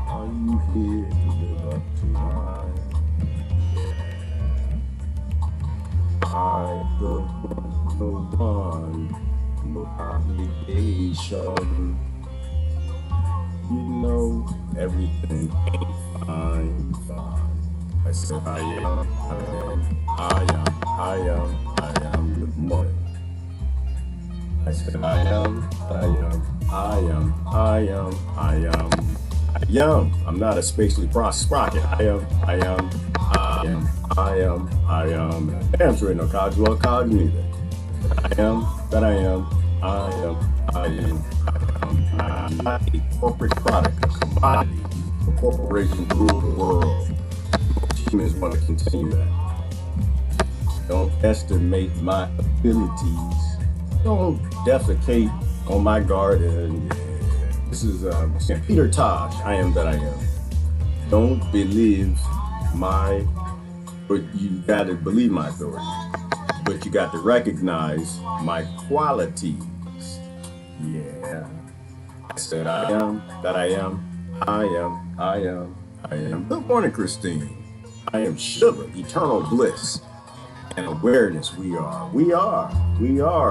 Are you here to live up to mine? I don't know one, no obligation. You know everything ain't fine. I said I am. Good morning. I said I am. I'm not a spatially processed sprocket. I am. Damn sure ain't no cogs, well cogs neither. I am. I'm not a corporate product, a commodity. A corporation rule the world. Humans want to continue that. Don't estimate my abilities. Don't defecate on my garden. This is Peter Tosh. I am that I am. Don't believe but you got to believe my authority. But you got to recognize my qualities. Yeah. I said I am that I am. I am. Good morning, Christine. I am sugar, eternal bliss, and awareness. We are,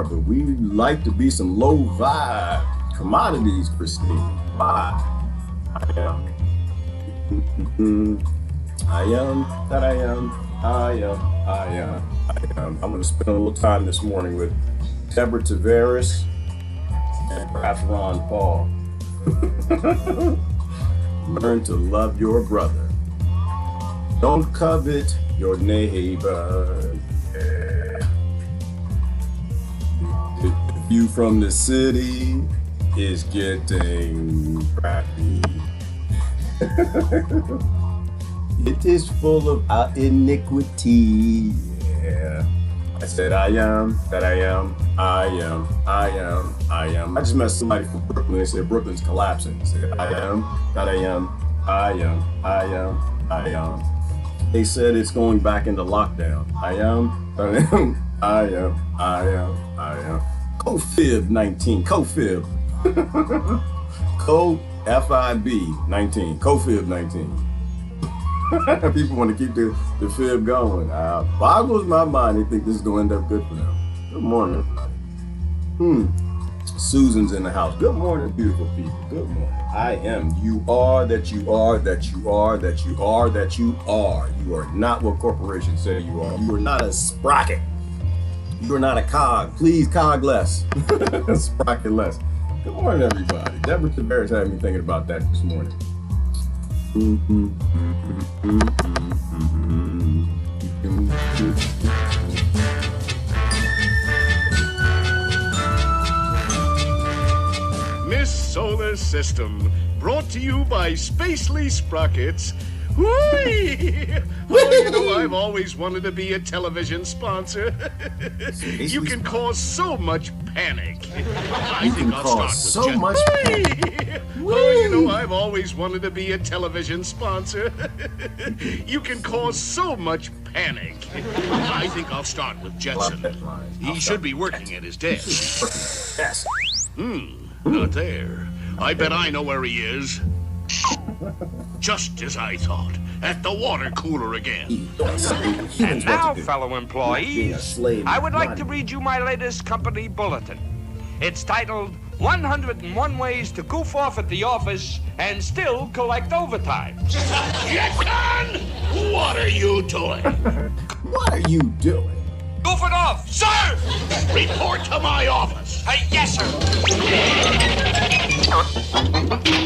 but we like to be some low vibe commodities, Christine. Why? I am that I am. I'm going to spend a little time this morning with Deborah Tavares and perhaps Ron Paul. Learn to love your brother. Don't covet your neighbor. Yeah. The view from the city is getting crappy. It is full of iniquity. Yeah. I said I am that I am. I just met somebody from Brooklyn. They said Brooklyn's collapsing. I said I am that I am. They said it's going back into lockdown. I am. COVID-19. FIB 19. COVID-19. People want to keep the fib going. Boggles my mind. They think this is going to end up good for them. Good morning, everybody. Susan's in the house. Good morning, beautiful people. Good morning. I am. You are that you are that you are that you are that you are. You are not what corporations say you are. You are not a sprocket. You are not a cog. Please cog less. Sprocket less. Good morning, everybody. Deborah Tavares had me thinking about that this morning. Miss Solar System, brought to you by Spacely Sprockets. Whee! Oh, you know, I've always wanted to be a television sponsor. You can cause so much panic. I think I'll start with much panic. Oh, you know, I've always wanted to be a television sponsor. You can cause so much panic. I think I'll start with Jetson. He should be working at his desk. Yes. Not there. I bet I know where he is. Just as I thought, at the water cooler again. And now, fellow employees, I would like to read you my latest company bulletin. It's titled 101 Ways to Goof Off at the Office and Still Collect Overtime. Jetson! What are you doing? What are you doing? Goof it off, sir! Report to my office. Yes, sir.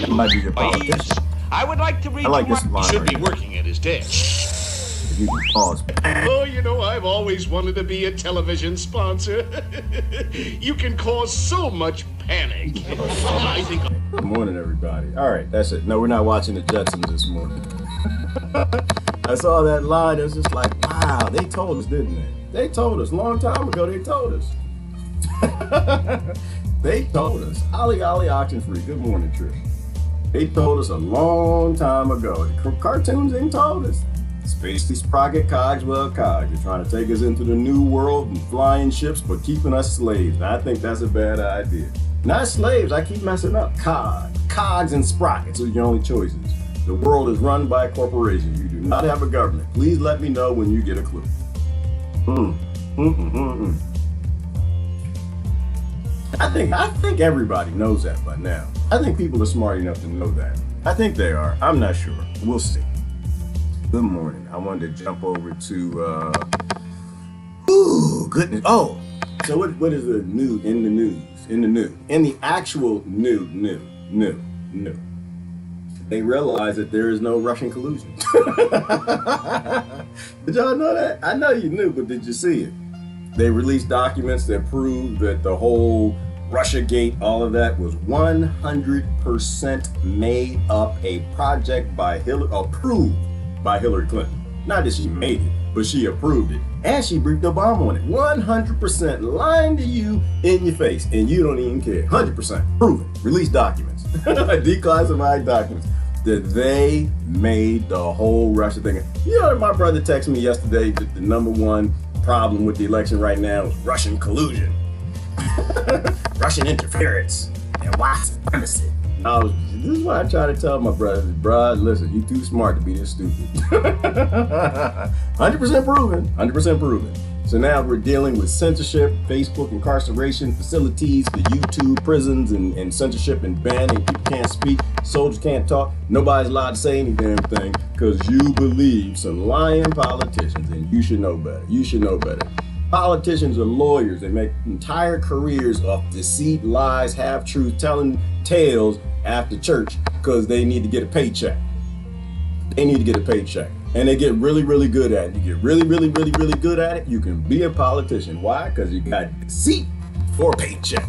That might be your politician. Please, I would like to read I like you this my... line. He should right be working at his desk. If you can pause. Oh, you know, I've always wanted to be a television sponsor. You can cause so much panic. I think... Good morning, everybody. All right, that's it. No, we're not watching the Jetsons this morning. I saw that line. It was just like, wow, they told us, didn't they? They told us. A long time ago, they told us. They told us. Ollie Oxenfree. Good morning, Trish. They told us a long time ago. The cartoons ain't told us. Spacely Sprocket Cogs, well, Cogs. You're trying to take us into the new world and flying ships, but keeping us slaves. And I think that's a bad idea. Not slaves, I keep messing up. Cogs and sprockets are your only choices. The world is run by a corporation. You do not have a government. Please let me know when you get a clue. I think everybody knows that by now. I think people are smart enough to know that. I think they are. I'm not sure. We'll see. Good morning. I wanted to jump over to goodness. Oh, so what is the new in the news? In the actual new. They realize that there is no Russian collusion. Did y'all know that? I know you knew, but did you see it? They released documents that prove that the whole Russiagate, all of that was 100% made up, a project by approved by Hillary Clinton. Not that she made it, but she approved it. And she briefed Obama on it. 100% lying to you in your face, and you don't even care. 100% proven. Released documents. Declassified documents. That they made the whole Russia thing. You know, my brother texted me yesterday that the #1 problem with the election right now is Russian collusion. Russian interference and white supremacy. This is what I try to tell my brothers. Bruh, listen, you too smart to be this stupid. 100% proven. 100% proven. So now we're dealing with censorship, Facebook incarceration facilities, the YouTube prisons, and censorship and banning. People can't speak, soldiers can't talk, nobody's allowed to say any damn thing because you believe some lying politicians, and you should know better. You should know better. Politicians are lawyers. They make entire careers of deceit, lies, half-truth, telling tales after church because they need to get a paycheck. They need to get a paycheck. And they get really, really good at it. You get really, really, really, really good at it, you can be a politician. Why? Because you got deceit for a paycheck.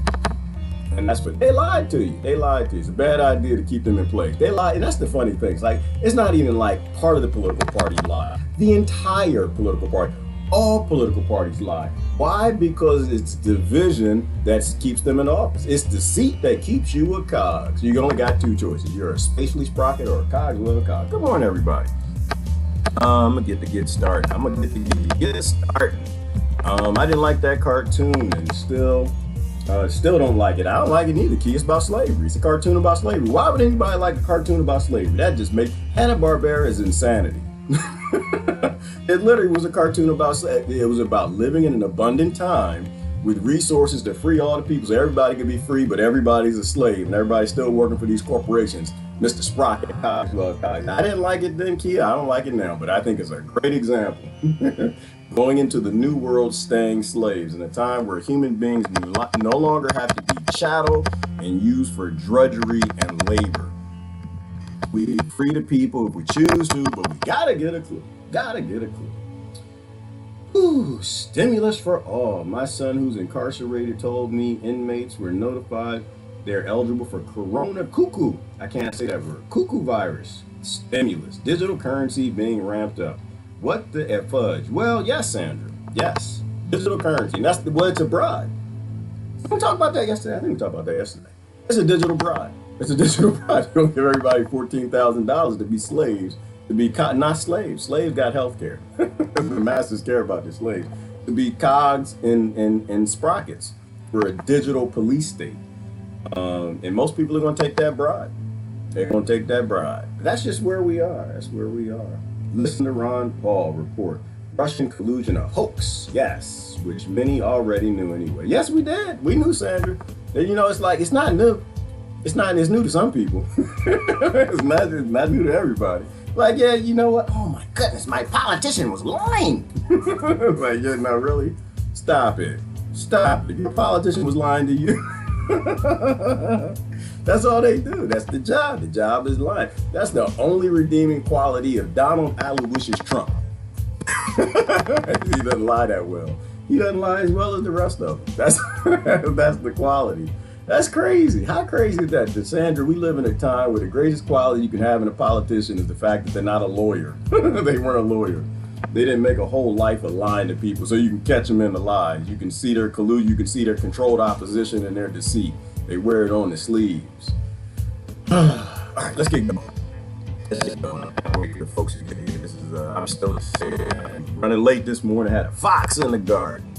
And that's what they lied to you. They lied to you. It's a bad idea to keep them in place. They lied, and that's the funny thing. It's like, it's not even like part of the political party lie. The entire political party. All political parties lie. Why? Because it's division that keeps them in office. It's deceit that keeps you a cogs. You only got two choices. You're a spacely sprocket or a cogs with a cog. Come on, everybody. I'm gonna get started. I didn't like that cartoon, and still don't like it. I don't like it either, Key. It's about slavery. It's a cartoon about slavery. Why would anybody like a cartoon about slavery? That just makes Hanna-Barbera is insanity. It literally was a cartoon about slavery. It was about living in an abundant time with resources to free all the people, so everybody could be free, but everybody's a slave, and everybody's still working for these corporations. Mr. Sprocket, I didn't like it then, Kia. I don't like it now, but I think it's a great example. Going into the new world, staying slaves in a time where human beings no longer have to be chattel and used for drudgery and labor. We free the people if we choose to, but we gotta get a clue. Ooh, stimulus for all. My son, who's incarcerated, told me inmates were notified they're eligible for corona cuckoo. I can't say that word. Cuckoo virus. Stimulus. Digital currency being ramped up. What the fudge? Well, yes, Sandra. Yes. Digital currency. And it's a bribe. We talked about that yesterday. I think we talked about that yesterday. It's a digital bribe. You don't give everybody $14,000 to be slaves. To be not slaves. Slaves got health care. The masters care about the slaves. To be cogs and sprockets for a digital police state. And most people are going to take that bribe. They're going to take that bribe. That's just where we are. Listen to Ron Paul report. Russian collusion a hoax. Yes, which many already knew anyway. Yes, we did. We knew, Sandra. And it's not new. It's new to some people. It's not new to everybody. Like, yeah, you know what? Oh my goodness, my politician was lying. Like, yeah, no, really? Stop it. Your politician was lying to you. That's all they do. That's the job. The job is lying. That's the only redeeming quality of Donald Aloysius Trump. He doesn't lie that well. He doesn't lie as well as the rest of them. That's the quality. That's crazy. How crazy is that? Sandra, we live in a time where the greatest quality you can have in a politician is the fact that they're not a lawyer. They weren't a lawyer. They didn't make a whole life of lying to people, so you can catch them in the lies. You can see their collusion. You can see their controlled opposition and their deceit. They wear it on the sleeves. All right, let's get going. The folks who can hear this is I'm still running late this morning. I had a fox in the garden.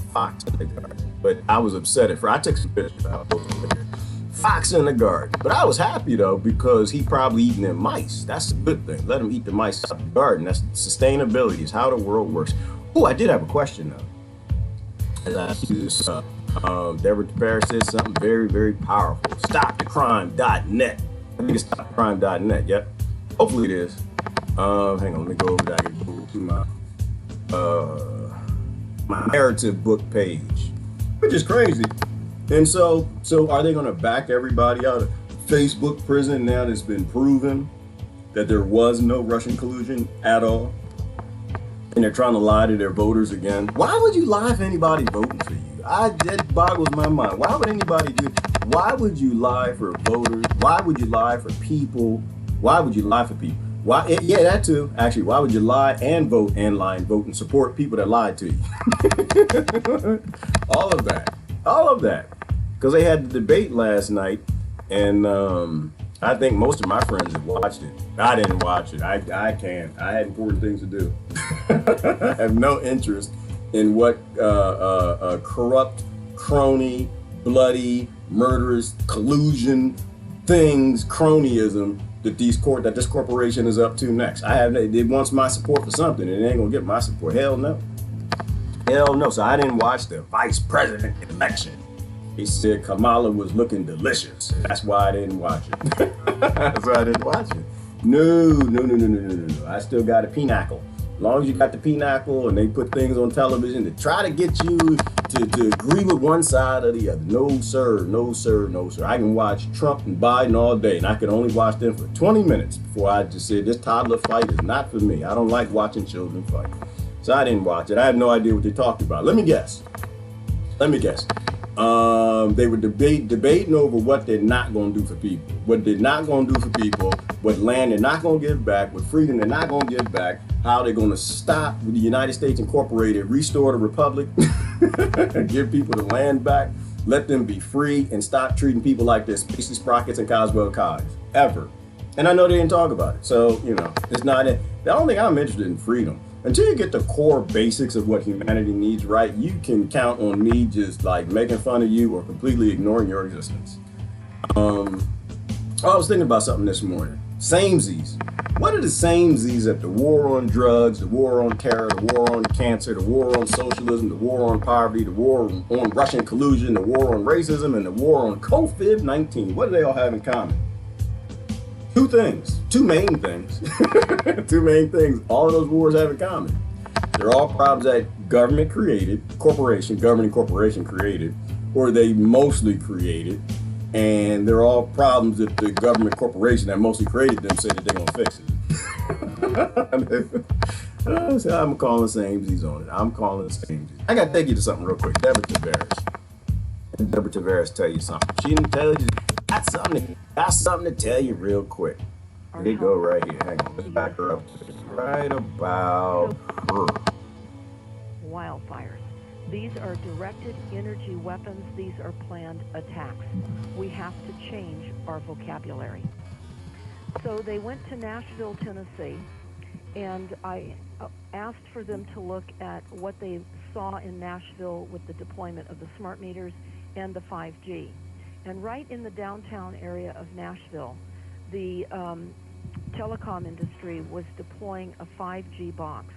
But I was upset at first. I took some pictures out. Fox in the garden. But I was happy though because he probably eating them mice. That's a good thing. Let him eat the mice out the garden. That's sustainability. Is how the world works. Oh, I did have a question though. As I see this up, Deborah Tavares said something very, very powerful. StopTheCrime.net. I think it's StopTheCrime.net. Yep. Hopefully it is. Hang on, let me go over that. I can go to my narrative book page, which is crazy. And so are they going to back everybody out of Facebook prison now that's been proven that there was no Russian collusion at all? And they're trying to lie to their voters again. Why would you lie for anybody voting for you? That boggles my mind. Why would anybody do it? Why would you lie for voters? Why would you lie for people? Why would you lie for people? Why? Yeah, that too. Actually, why would you lie and vote and lie and vote and support people that lied to you? All of that. Because they had the debate last night, and I think most of my friends have watched it. I didn't watch it. I can't. I had important things to do. I have no interest in what corrupt, crony, bloody, murderous, collusion things, cronyism that this corporation is up to next. It wants my support for something, and it ain't gonna get my support. Hell no. So I didn't watch the vice president election. He said Kamala was looking delicious. That's why I didn't watch it. No. I still got a pinnacle. As long as you got the pinnacle and they put things on television to try to get you to agree with one side or the other. No, sir. I can watch Trump and Biden all day, and I can only watch them for 20 minutes before I just said this toddler fight is not for me. I don't like watching children fight. So I didn't watch it. I have no idea what they talked about. Let me guess. They were debating over what they're not going to do for people. What they're not going to do for people, what land they're not going to give back, what freedom they're not going to give back, how they're going to stop the United States Incorporated, restore the republic, give people the land back, let them be free, and stop treating people like they're Spacely Sprockets and Cogs, ever. And I know they didn't talk about it, so, it's not it. The only thing I'm interested in freedom. Until you get the core basics of what humanity needs right, you can count on me just like making fun of you or completely ignoring your existence. I was thinking about something this morning. Samesies. What are the samesies at the war on drugs, the war on terror, the war on cancer, the war on socialism, the war on poverty, the war on Russian collusion, the war on racism, and the war on COVID-19? What do they all have in common? Two main things. All of those wars have in common. They're all problems that government created, governing corporation created, or they mostly created, and they're all problems that the government corporation that mostly created them say that they're gonna fix it. So I'm calling samesies on it. I gotta take you to something real quick. Deborah Tavares tell you something. She didn't tell you. Got something to tell you real quick. Here you go right here. Hang on. Let's back her up right about her. Wildfires. These are directed energy weapons. These are planned attacks. We have to change our vocabulary. So they went to Nashville, Tennessee, and I asked for them to look at what they saw in Nashville with the deployment of the smart meters and the 5G. And right in the downtown area of Nashville, the telecom industry was deploying a 5G box.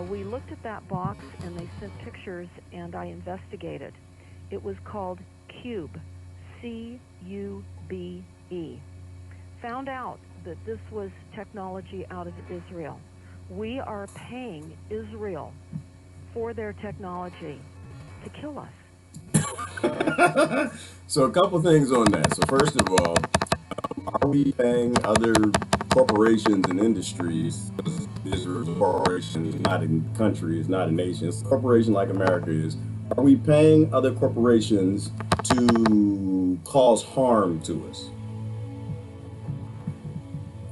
We looked at that box and they sent pictures and I investigated. It was called Cube, C-U-B-E. Found out that this was technology out of Israel. We are paying Israel for their technology to kill us. So a couple things on that. So first of all, are we paying other corporations and industries? Israel is a corporation, it's not a country, it's not a nation, it's a corporation like America is. Are we paying other corporations to cause harm to us?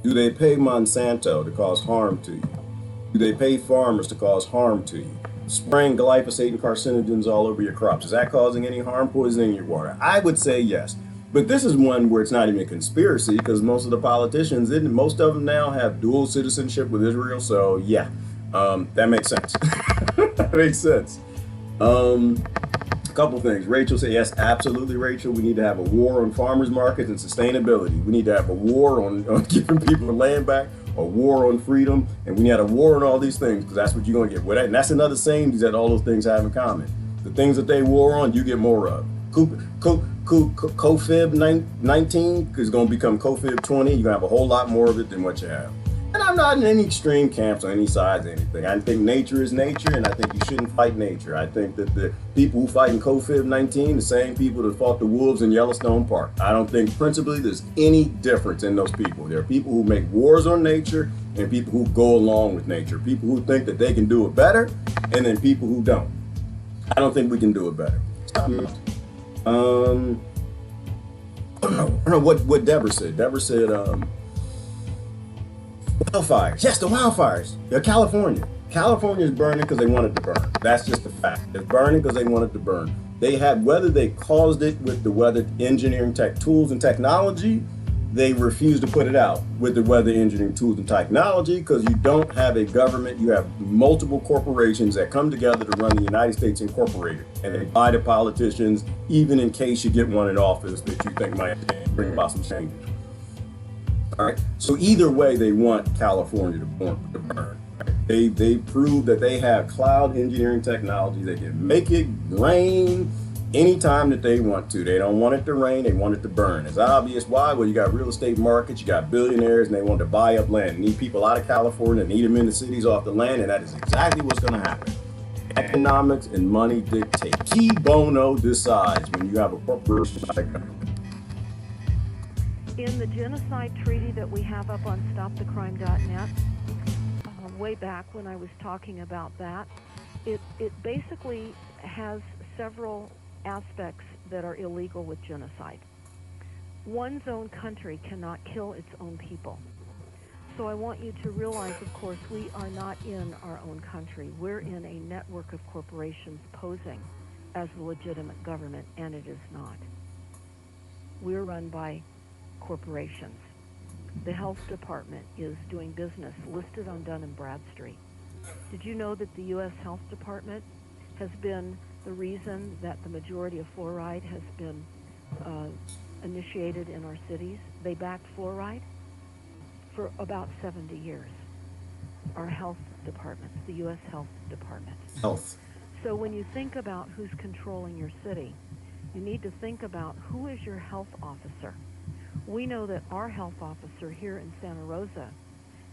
Do they pay Monsanto to cause harm to you? Do they pay farmers to cause harm to you? Spraying glyphosate and carcinogens all over your crops, is that causing any harm, poisoning your water? I would say yes. But this is one where it's not even a conspiracy because most of the politicians, most of them now have dual citizenship with Israel. So yeah, that makes sense. That makes sense. A couple things. Rachel said, yes, absolutely, Rachel. We need to have a war on farmers markets and sustainability. We need to have a war on giving people land back, a war on freedom, and we need a war on all these things because that's what you're going to get with it. And that's another saying that all those things have in common. The things that they war on, you get more of. COVID-19 is going to become COVID-20. You're going to have a whole lot more of it than what you have. And I'm not in any extreme camps on any sides or anything. I think nature is nature, and I think you shouldn't fight nature. I think that the people who fight in COVID-19, the same people that fought the wolves in Yellowstone Park. I don't think principally there's any difference in those people. There are people who make wars on nature and people who go along with nature. People who think that they can do it better, and then people who don't. I don't think we can do it better. I don't know what Deborah said. Deborah said, wildfires. Yes, the wildfires. They're California. California is burning because they wanted to burn. That's just a fact. It's burning because they wanted to burn. They had, whether they caused it with the weather engineering tools and technology, they refused to put it out with the weather engineering tools and technology because you don't have a government. You have multiple corporations that come together to run the United States Incorporated, and they buy the politicians, even in case you get one in office that you think might bring about some changes. All right. So either way, they want California to burn. Right? They prove that they have cloud engineering technology. They can make it rain anytime that they want to. They don't want it to rain. They want it to burn. It's obvious why. Well, you got real estate markets. You got billionaires, and they want to buy up land. Need people out of California. Need them in the cities off the land, and that is exactly what's going to happen. Economics and money dictate. Key bono decides when you have a corporation like a government. In the genocide treaty that we have up on stopthecrime.net, way back when I was talking about that, it basically has several aspects that are illegal with genocide. One's own country cannot kill its own people. So I want you to realize, of course, we are not in our own country. We're in a network of corporations posing as a legitimate government, and it is not. We're run by corporations. The health department is doing business listed on Dun & Bradstreet. Did you know that the U.S. Health Department has been the reason that the majority of fluoride has been initiated in our cities? They backed fluoride for about 70 years. Our health departments, the U.S. Health Department. Health. So when you think about who's controlling your city, you need to think about who is your health officer. We know that our health officer here in Santa Rosa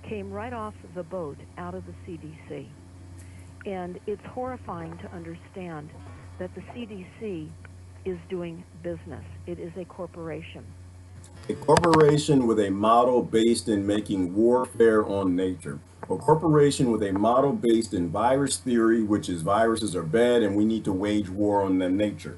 came right off the boat out of the CDC. And it's horrifying to understand that the CDC is doing business. It is a corporation. A corporation with a model based in making warfare on nature. A corporation with a model based in virus theory, which is viruses are bad and we need to wage war on the nature.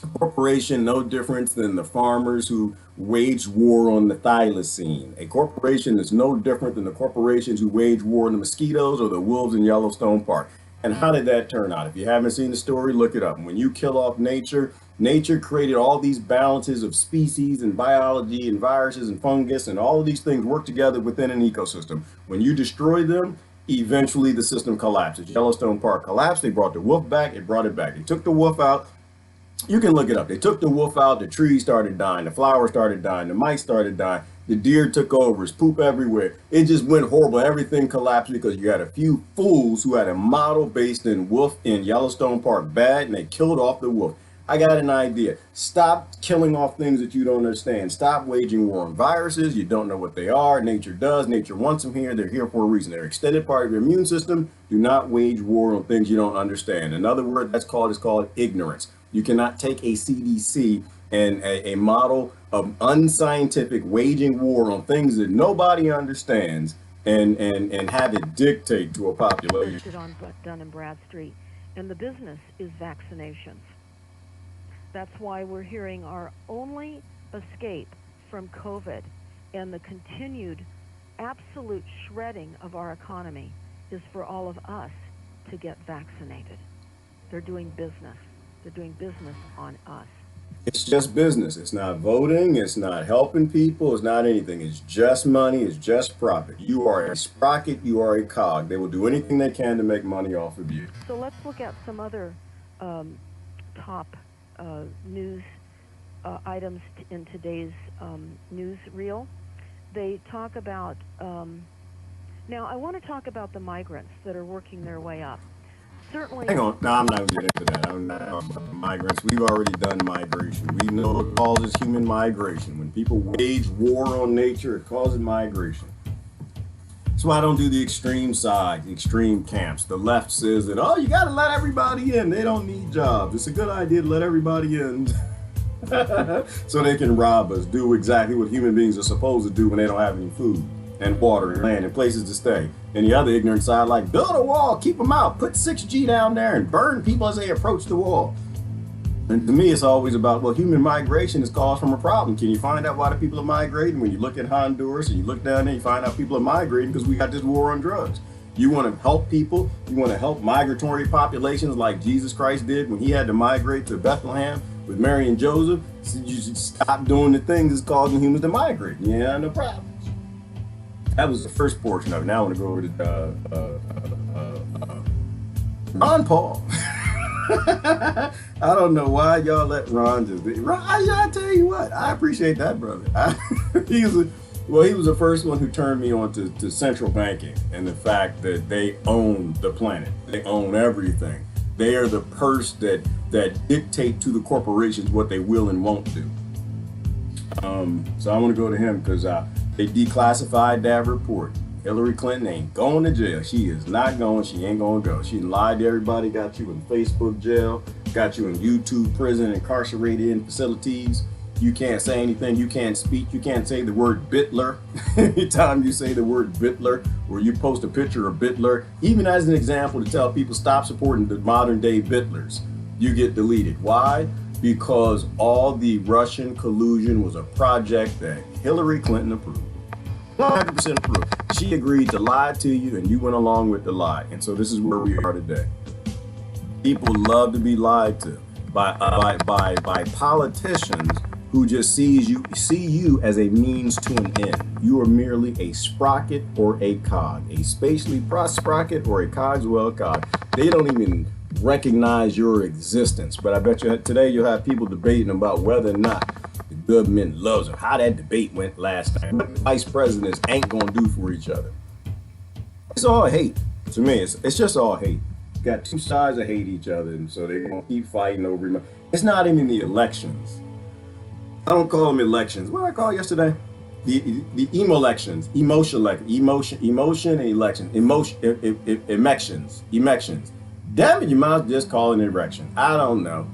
A corporation no different than the farmers who waged war on the thylacine. A corporation is no different than the corporations who wage war on the mosquitoes or the wolves in Yellowstone Park. And how did that turn out? If you haven't seen the story, look it up. When you kill off nature, nature created all these balances of species and biology and viruses and fungus, and all of these things work together within an ecosystem. When you destroy them, eventually the system collapses. Yellowstone Park collapsed. They brought the wolf back. It brought it back. They took the wolf out. You can look it up. They took the wolf out. The trees started dying. The flowers started dying. The mice started dying. The deer took over. It's poop everywhere. It just went horrible. Everything collapsed because you had a few fools who had a model based in wolf in Yellowstone Park bad, and they killed off the wolf. I got an idea. Stop killing off things that you don't understand. Stop waging war on viruses. You don't know what they are. Nature does. Nature wants them here. They're here for a reason. They're an extended part of your immune system. Do not wage war on things you don't understand. Another word that's called is called ignorance. You cannot take a CDC and a model of unscientific waging war on things that nobody understands and have it dictate to a population. On Dun & Bradstreet, and the business is vaccinations. That's why we're hearing our only escape from COVID and the continued absolute shredding of our economy is for all of us to get vaccinated. They're doing business. They're doing business on us. It's just business. It's not voting. It's not helping people. It's not anything. It's just money. It's just profit. You are a sprocket. You are a cog. They will do anything they can to make money off of you. So let's look at some other top news items in today's news reel. They talk about, now I want to talk about the migrants that are working their way up. Certainly. Hang on. No, I'm not going to get into that. I'm not talking about the migrants. We've already done migration. We know what causes human migration. When people wage war on nature, it causes migration. That's why I don't do the extreme side, the extreme camps. The left says that, oh, you got to let everybody in. They don't need jobs. It's a good idea to let everybody in so they can rob us, do exactly what human beings are supposed to do when they don't have any food and water and land and places to stay. And the other ignorant side, like, build a wall, keep them out, put 6G down there and burn people as they approach the wall. And to me, it's always about, well, human migration is caused from a problem. Can you find out why the people are migrating? When you look at Honduras and you look down there, you find out people are migrating because we got this war on drugs. You want to help people. You want to help migratory populations like Jesus Christ did when he had to migrate to Bethlehem with Mary and Joseph. So you should stop doing the things that's causing humans to migrate. Yeah, no problem. That was the first portion of it. Now I want to go over to Ron Paul. I don't know why y'all let Ron just be. Ron, I tell you what, I appreciate that brother. He was the first one who turned me on to central banking and the fact that they own the planet. They own everything. They are the purse that dictate to the corporations what they will and won't do. So I want to go to him because they declassified that report. Hillary Clinton ain't going to jail. She is not going. She ain't going to go. She lied to everybody, got you in Facebook jail, got you in YouTube prison, incarcerated in facilities. You can't say anything. You can't speak. You can't say the word Bitler. Anytime you say the word Bitler or you post a picture of Bitler, even as an example to tell people stop supporting the modern day Bitlers, you get deleted. Why? Because all the Russian collusion was a project that Hillary Clinton approved. 100% approved. She agreed to lie to you and you went along with the lie. And so this is where we are today. People love to be lied to by politicians who just see you as a means to an end. You are merely a sprocket or a cog, a spatially sprocket or a cogswell cog. They don't even recognize your existence. But I bet you today you'll have people debating about whether or not the government loves them. How that debate went last time. What the vice presidents ain't gonna do for each other. It's all hate. To me, it's just all hate. You got two sides that hate each other, and so they're gonna keep fighting over. It's not even the elections. I don't call them elections. What did I call it yesterday? The emo-elections. Emotion and election. Elections. Damn it, you might just call it an erection. I don't know.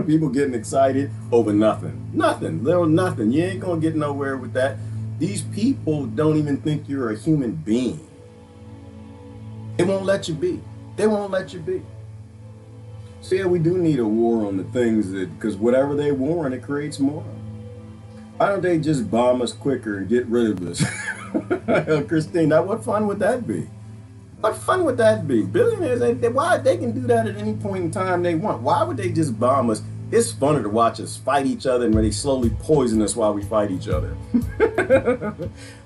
People getting excited over nothing. Little nothing. You ain't gonna get nowhere with that. These people don't even think you're a human being. They won't let you be. So yeah, we do need a war on the things because whatever they war on, it creates more. Why don't they just bomb us quicker and get rid of us? Christine, now what fun would that be? What fun would that be? Billionaires, why they can do that at any point in time they want? Why would they just bomb us? It's funner to watch us fight each other and when they slowly poison us while we fight each other.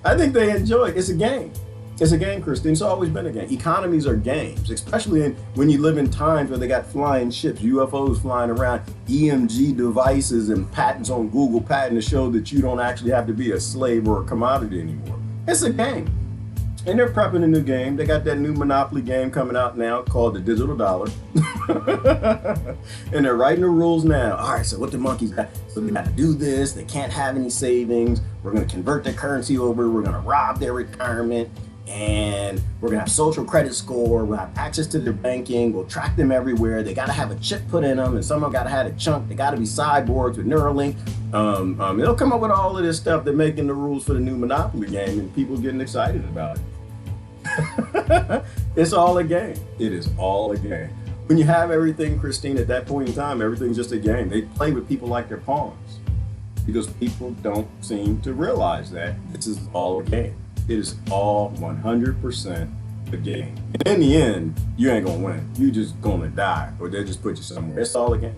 I think they enjoy it. It's a game. It's a game, Christine. It's always been a game. Economies are games, especially when you live in times where they got flying ships, UFOs flying around, EMG devices and patents on Google patent to show that you don't actually have to be a slave or a commodity anymore. It's a game. And they're prepping a new game. They got that new Monopoly game coming out now called the digital dollar. And they're writing the rules now. All right, so what the monkeys got? So they got to do this. They can't have any savings. We're going to convert their currency over. We're going to rob their retirement. And we're going to have social credit score. We'll have access to their banking. We'll track them everywhere. They got to have a chip put in them. And some of them got to have a chunk. They got to be cyborgs with Neuralink. They'll come up with all of this stuff. They're making the rules for the new Monopoly game. And people getting excited about it. It's all a game. It is all a game. When you have everything, Christine, at that point in time, everything's just a game. They play with people like their pawns. Because people don't seem to realize that this is all a game. It is all 100% a game. And in the end, you ain't gonna win. You just gonna die, or they'll just put you somewhere. It's all a game.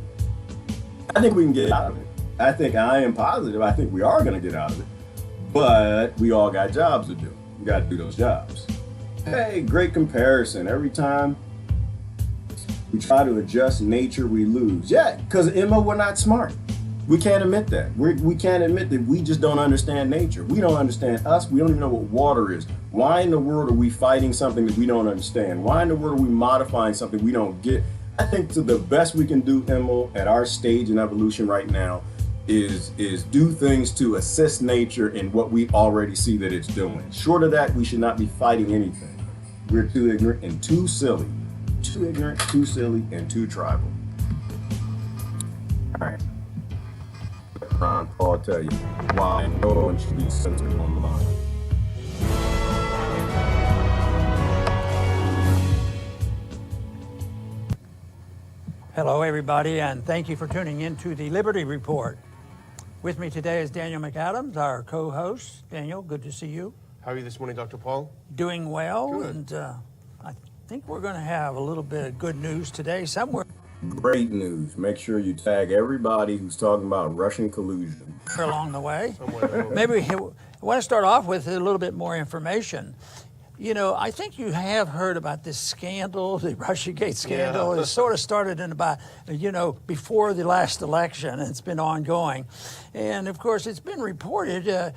I think we can get out of it. I am positive. I think we are going to get out of it. But we all got jobs to do. We got to do those jobs. Hey, great comparison. Every time we try to adjust nature, we lose. Yeah, because Emma, we're not smart. We can't admit that. We can't admit that we just don't understand nature. We don't understand us. We don't even know what water is. Why in the world are we fighting something that we don't understand? Why in the world are we modifying something we don't get? I think to the best we can do, Emma, at our stage in evolution right now is do things to assist nature in what we already see that it's doing. Short of that, we should not be fighting anything. We're too ignorant and too silly. Too ignorant, too silly, and too tribal. All right. Ron Paul tell you why no one should be censored on the line. Hello, everybody, and thank you for tuning in to the Liberty Report. With me today is Daniel McAdams, our co-host. Daniel, good to see you. How are you this morning, Dr. Paul? Doing well, Good. And I think we're going to have a little bit of good news today somewhere Great news. Make sure you tag everybody who's talking about Russian collusion. along the way. Somewhere. Maybe I want to start off with a little bit more information. You know, I think you have heard about this scandal, the Russiagate scandal. Yeah. It sort of started in about, before the last election, and it's been ongoing. And of course, it's been reported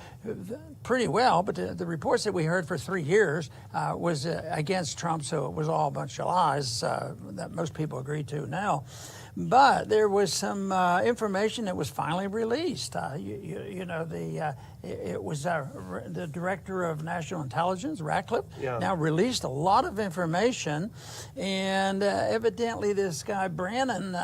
pretty well, but the reports that we heard for 3 years was against Trump, so it was all a bunch of lies that most people agree to now. But there was some information that was finally released. It was the director of national intelligence, Ratcliffe, now released a lot of information, and evidently this guy Brannon,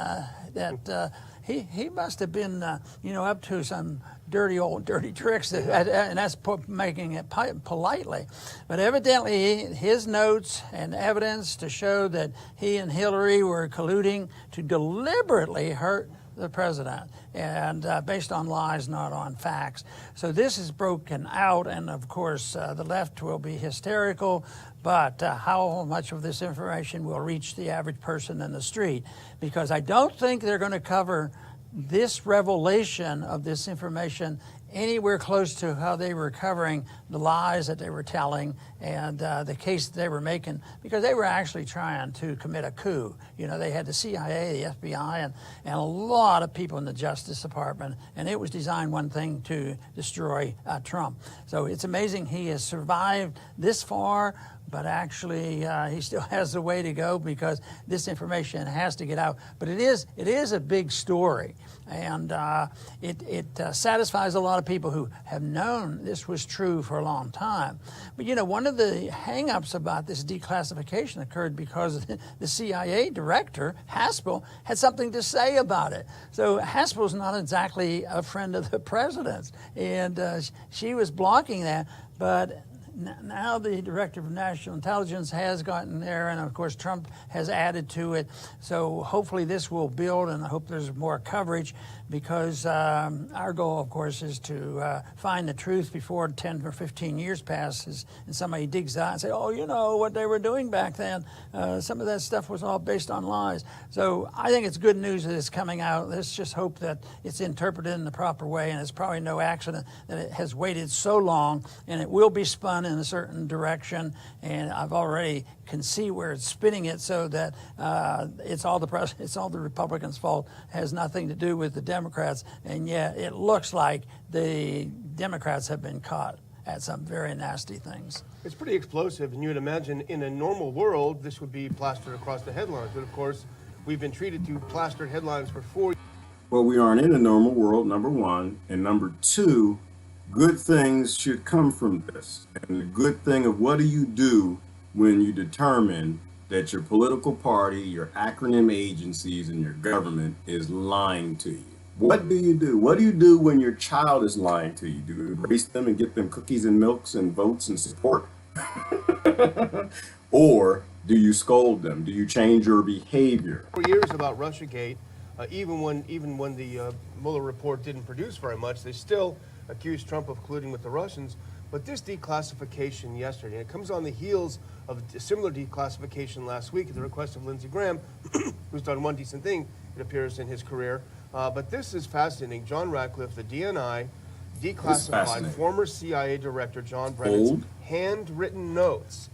he must have been up to some dirty tricks, and that's making it politely. But evidently, his notes and evidence to show that he and Hillary were colluding to deliberately hurt the president, and based on lies, not on facts. So this is broken out, and of course, the left will be hysterical. But how much of this information will reach the average person in the street? Because I don't think they're going to cover this revelation of this information anywhere close to how they were covering the lies that they were telling and the case that they were making, because they were actually trying to commit a coup. They had the CIA, the FBI, and a lot of people in the Justice Department, and it was designed one thing, to destroy Trump. So it's amazing he has survived this far, but actually he still has a way to go, because this information has to get out. But it is a big story, and it satisfies a lot of people who have known this was true for a long time. But one of the hang-ups about this declassification occurred because the CIA director, Haspel, had something to say about it. So Haspel's not exactly a friend of the president's, and she was blocking that, but now the director of national intelligence has gotten there, and of course Trump has added to it. So hopefully this will build, and I hope there's more coverage, because our goal, of course, is to find the truth before 10 or 15 years passes and somebody digs out and say, oh, what they were doing back then. Some of that stuff was all based on lies. So I think it's good news that it's coming out. Let's just hope that it's interpreted in the proper way, and it's probably no accident that it has waited so long, and it will be spun in a certain direction, and I've already can see where it's spinning it, so that it's all the Republicans' fault, has nothing to do with the Democrats, and yet it looks like the Democrats have been caught at some very nasty things. It's pretty explosive, and you would imagine in a normal world this would be plastered across the headlines, but of course we've been treated to plastered headlines for 4 years. Well, we aren't in a normal world, number one, and number two, good things should come from this. And the good thing of what do you do when you determine that your political party, your acronym agencies, and your government is lying to you? What do you do? What do you do when your child is lying to you? Do you embrace them and get them cookies and milks and votes and support? Or do you scold them? Do you change your behavior? 4 years about Russiagate, even when the Mueller report didn't produce very much, they still accused Trump of colluding with the Russians. But this declassification yesterday, it comes on the heels of a similar declassification last week at the request of Lindsey Graham, who's done one decent thing, it appears, in his career. But this is fascinating. John Ratcliffe, the DNI, declassified former CIA Director John Brennan's handwritten notes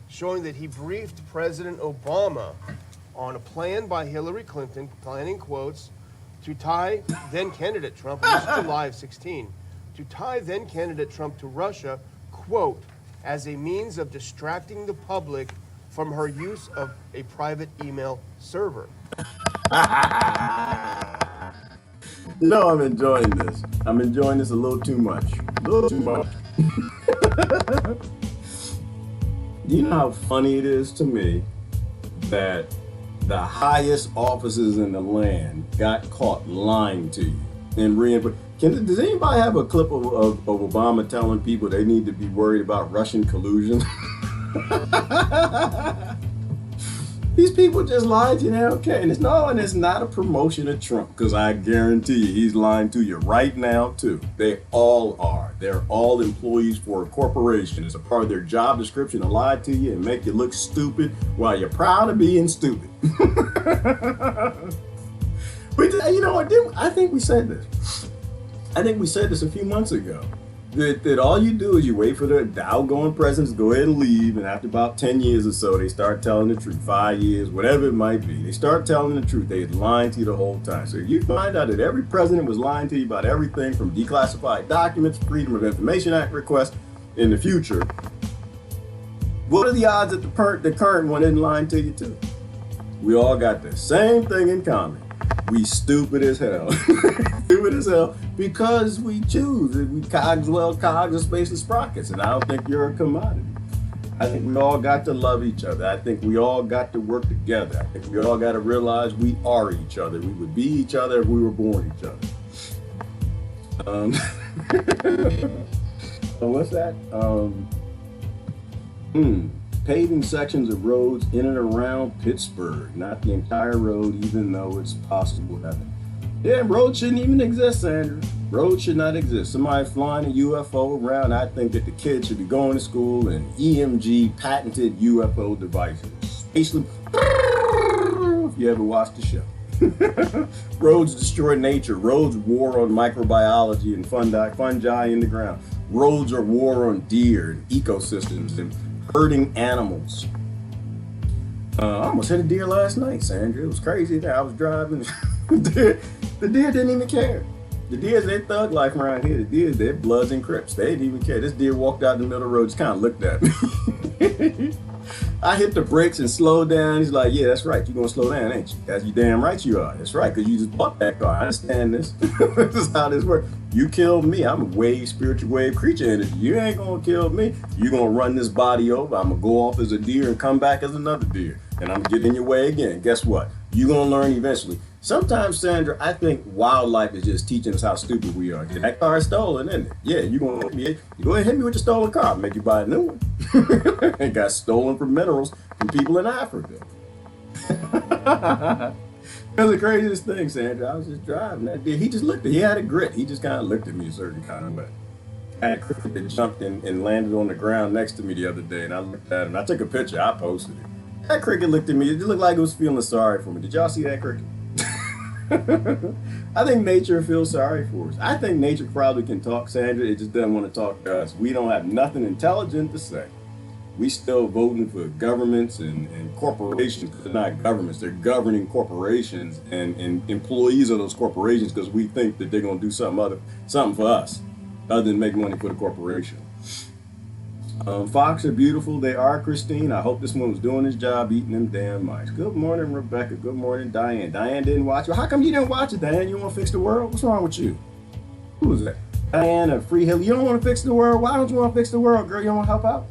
showing that he briefed President Obama on a plan by Hillary Clinton, planning quotes, to tie then-candidate Trump, this is July of 16, to tie then-candidate Trump to Russia, quote, as a means of distracting the public from her use of a private email server. No, I'm enjoying this. I'm enjoying this a little too much. A little too much. You know how funny it is to me that the highest officers in the land got caught lying to you and does anybody have a clip of Obama telling people they need to be worried about Russian collusion? These people just lied to you, okay? And it's not a promotion of Trump, because I guarantee you he's lying to you right now too. They all are. They're all employees for a corporation. It's a part of their job description to lie to you and make you look stupid while you're proud of being stupid. But you know what? I think we said this. I think we said this a few months ago. That all you do is you wait for the outgoing presidents to go ahead and leave, and after about 10 years or so, they start telling the truth. 5 years, whatever it might be. They start telling the truth. They're lying to you the whole time. So if you find out that every president was lying to you about everything from declassified documents, Freedom of Information Act requests in the future, what are the odds that the current one isn't lying to you too? We all got the same thing in common. We stupid as hell. Stupid as hell because we choose. We cogs and space and sprockets, and I don't think you're a commodity. I think we all got to love each other. I think we all got to work together. I think we all got to realize we are each other. We would be each other if we were born each other. So what's that? Paving sections of roads in and around Pittsburgh, not the entire road, even though it's possible to happen. Yeah, roads shouldn't even exist, Sandra. Roads should not exist. Somebody flying a UFO around, I think that the kids should be going to school in EMG patented UFO devices. Basically, if you ever watched the show. Roads destroy nature. Roads war on microbiology and fungi in the ground. Roads are war on deer and ecosystems and herding animals. I almost hit a deer last night, Sandra. It was crazy. I was driving. The deer didn't even care. The deers, they thug life around here. The deers, they're Bloods and Crips. They didn't even care. This deer walked out in the middle of the road, just kind of looked at me. I hit the brakes and slowed down. He's like, yeah, that's right. You're going to slow down, ain't you? That's you damn right you are. That's right, because you just bought that car. I understand this. This is how this works. You killed me. I'm a wave, spiritual wave creature energy. You ain't going to kill me. You're going to run this body over. I'm going to go off as a deer and come back as another deer. And I'm going to get in your way again. Guess what? You're going to learn eventually. Sometimes, Sandra, I think wildlife is just teaching us how stupid we are. That car is stolen, isn't it? Yeah, you go ahead and hit me with your stolen car. Make you buy a new one. It got stolen from minerals from people in Africa. It was the craziest thing, Sandra. I was just driving that deer. He just looked at me. He had a grit. He just kind of looked at me a certain kind of way. I had a cricket that jumped in and landed on the ground next to me the other day, and I looked at him. I took a picture. I posted it. That cricket looked at me. It looked like it was feeling sorry for me. Did y'all see that cricket? I think nature feels sorry for us. I think nature probably can talk, Sandra. It just doesn't want to talk to us. We don't have nothing intelligent to say. We still voting for governments and corporations. They're not governments. They're governing corporations and employees of those corporations because we think that they're going to do something for us other than make money for the corporation. Fox are beautiful. They are, Christine. I hope this one was doing his job eating them damn mice. Good morning, Rebecca. Good morning, Diane. Diane didn't watch it. How come you didn't watch it, Diane? You want to fix the world? What's wrong with you? Who is that? Diane of Free Hill. You don't want to fix the world? Why don't you want to fix the world, girl? You don't want to help out?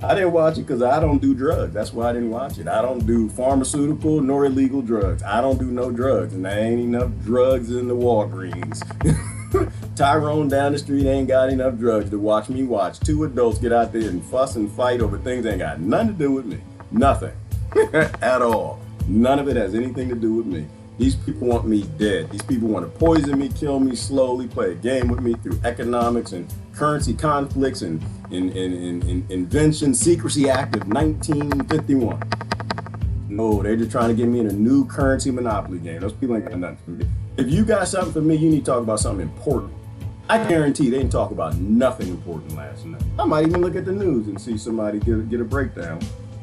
I didn't watch it because I don't do drugs. That's why I didn't watch it. I don't do pharmaceutical nor illegal drugs. I don't do no drugs, and there ain't enough drugs in the Walgreens. Tyrone down the street ain't got enough drugs to watch me watch two adults get out there and fuss and fight over things that ain't got nothing to do with me. Nothing. At all. None of it has anything to do with me. These people want me dead. These people want to poison me, kill me slowly, play a game with me through economics and currency conflicts and Invention Secrecy Act of 1951. No, they're just trying to get me in a new currency monopoly game. Those people ain't got nothing for me. If you got something for me, you need to talk about something important. I guarantee they didn't talk about nothing important last night. I might even look at the news and see somebody get a breakdown.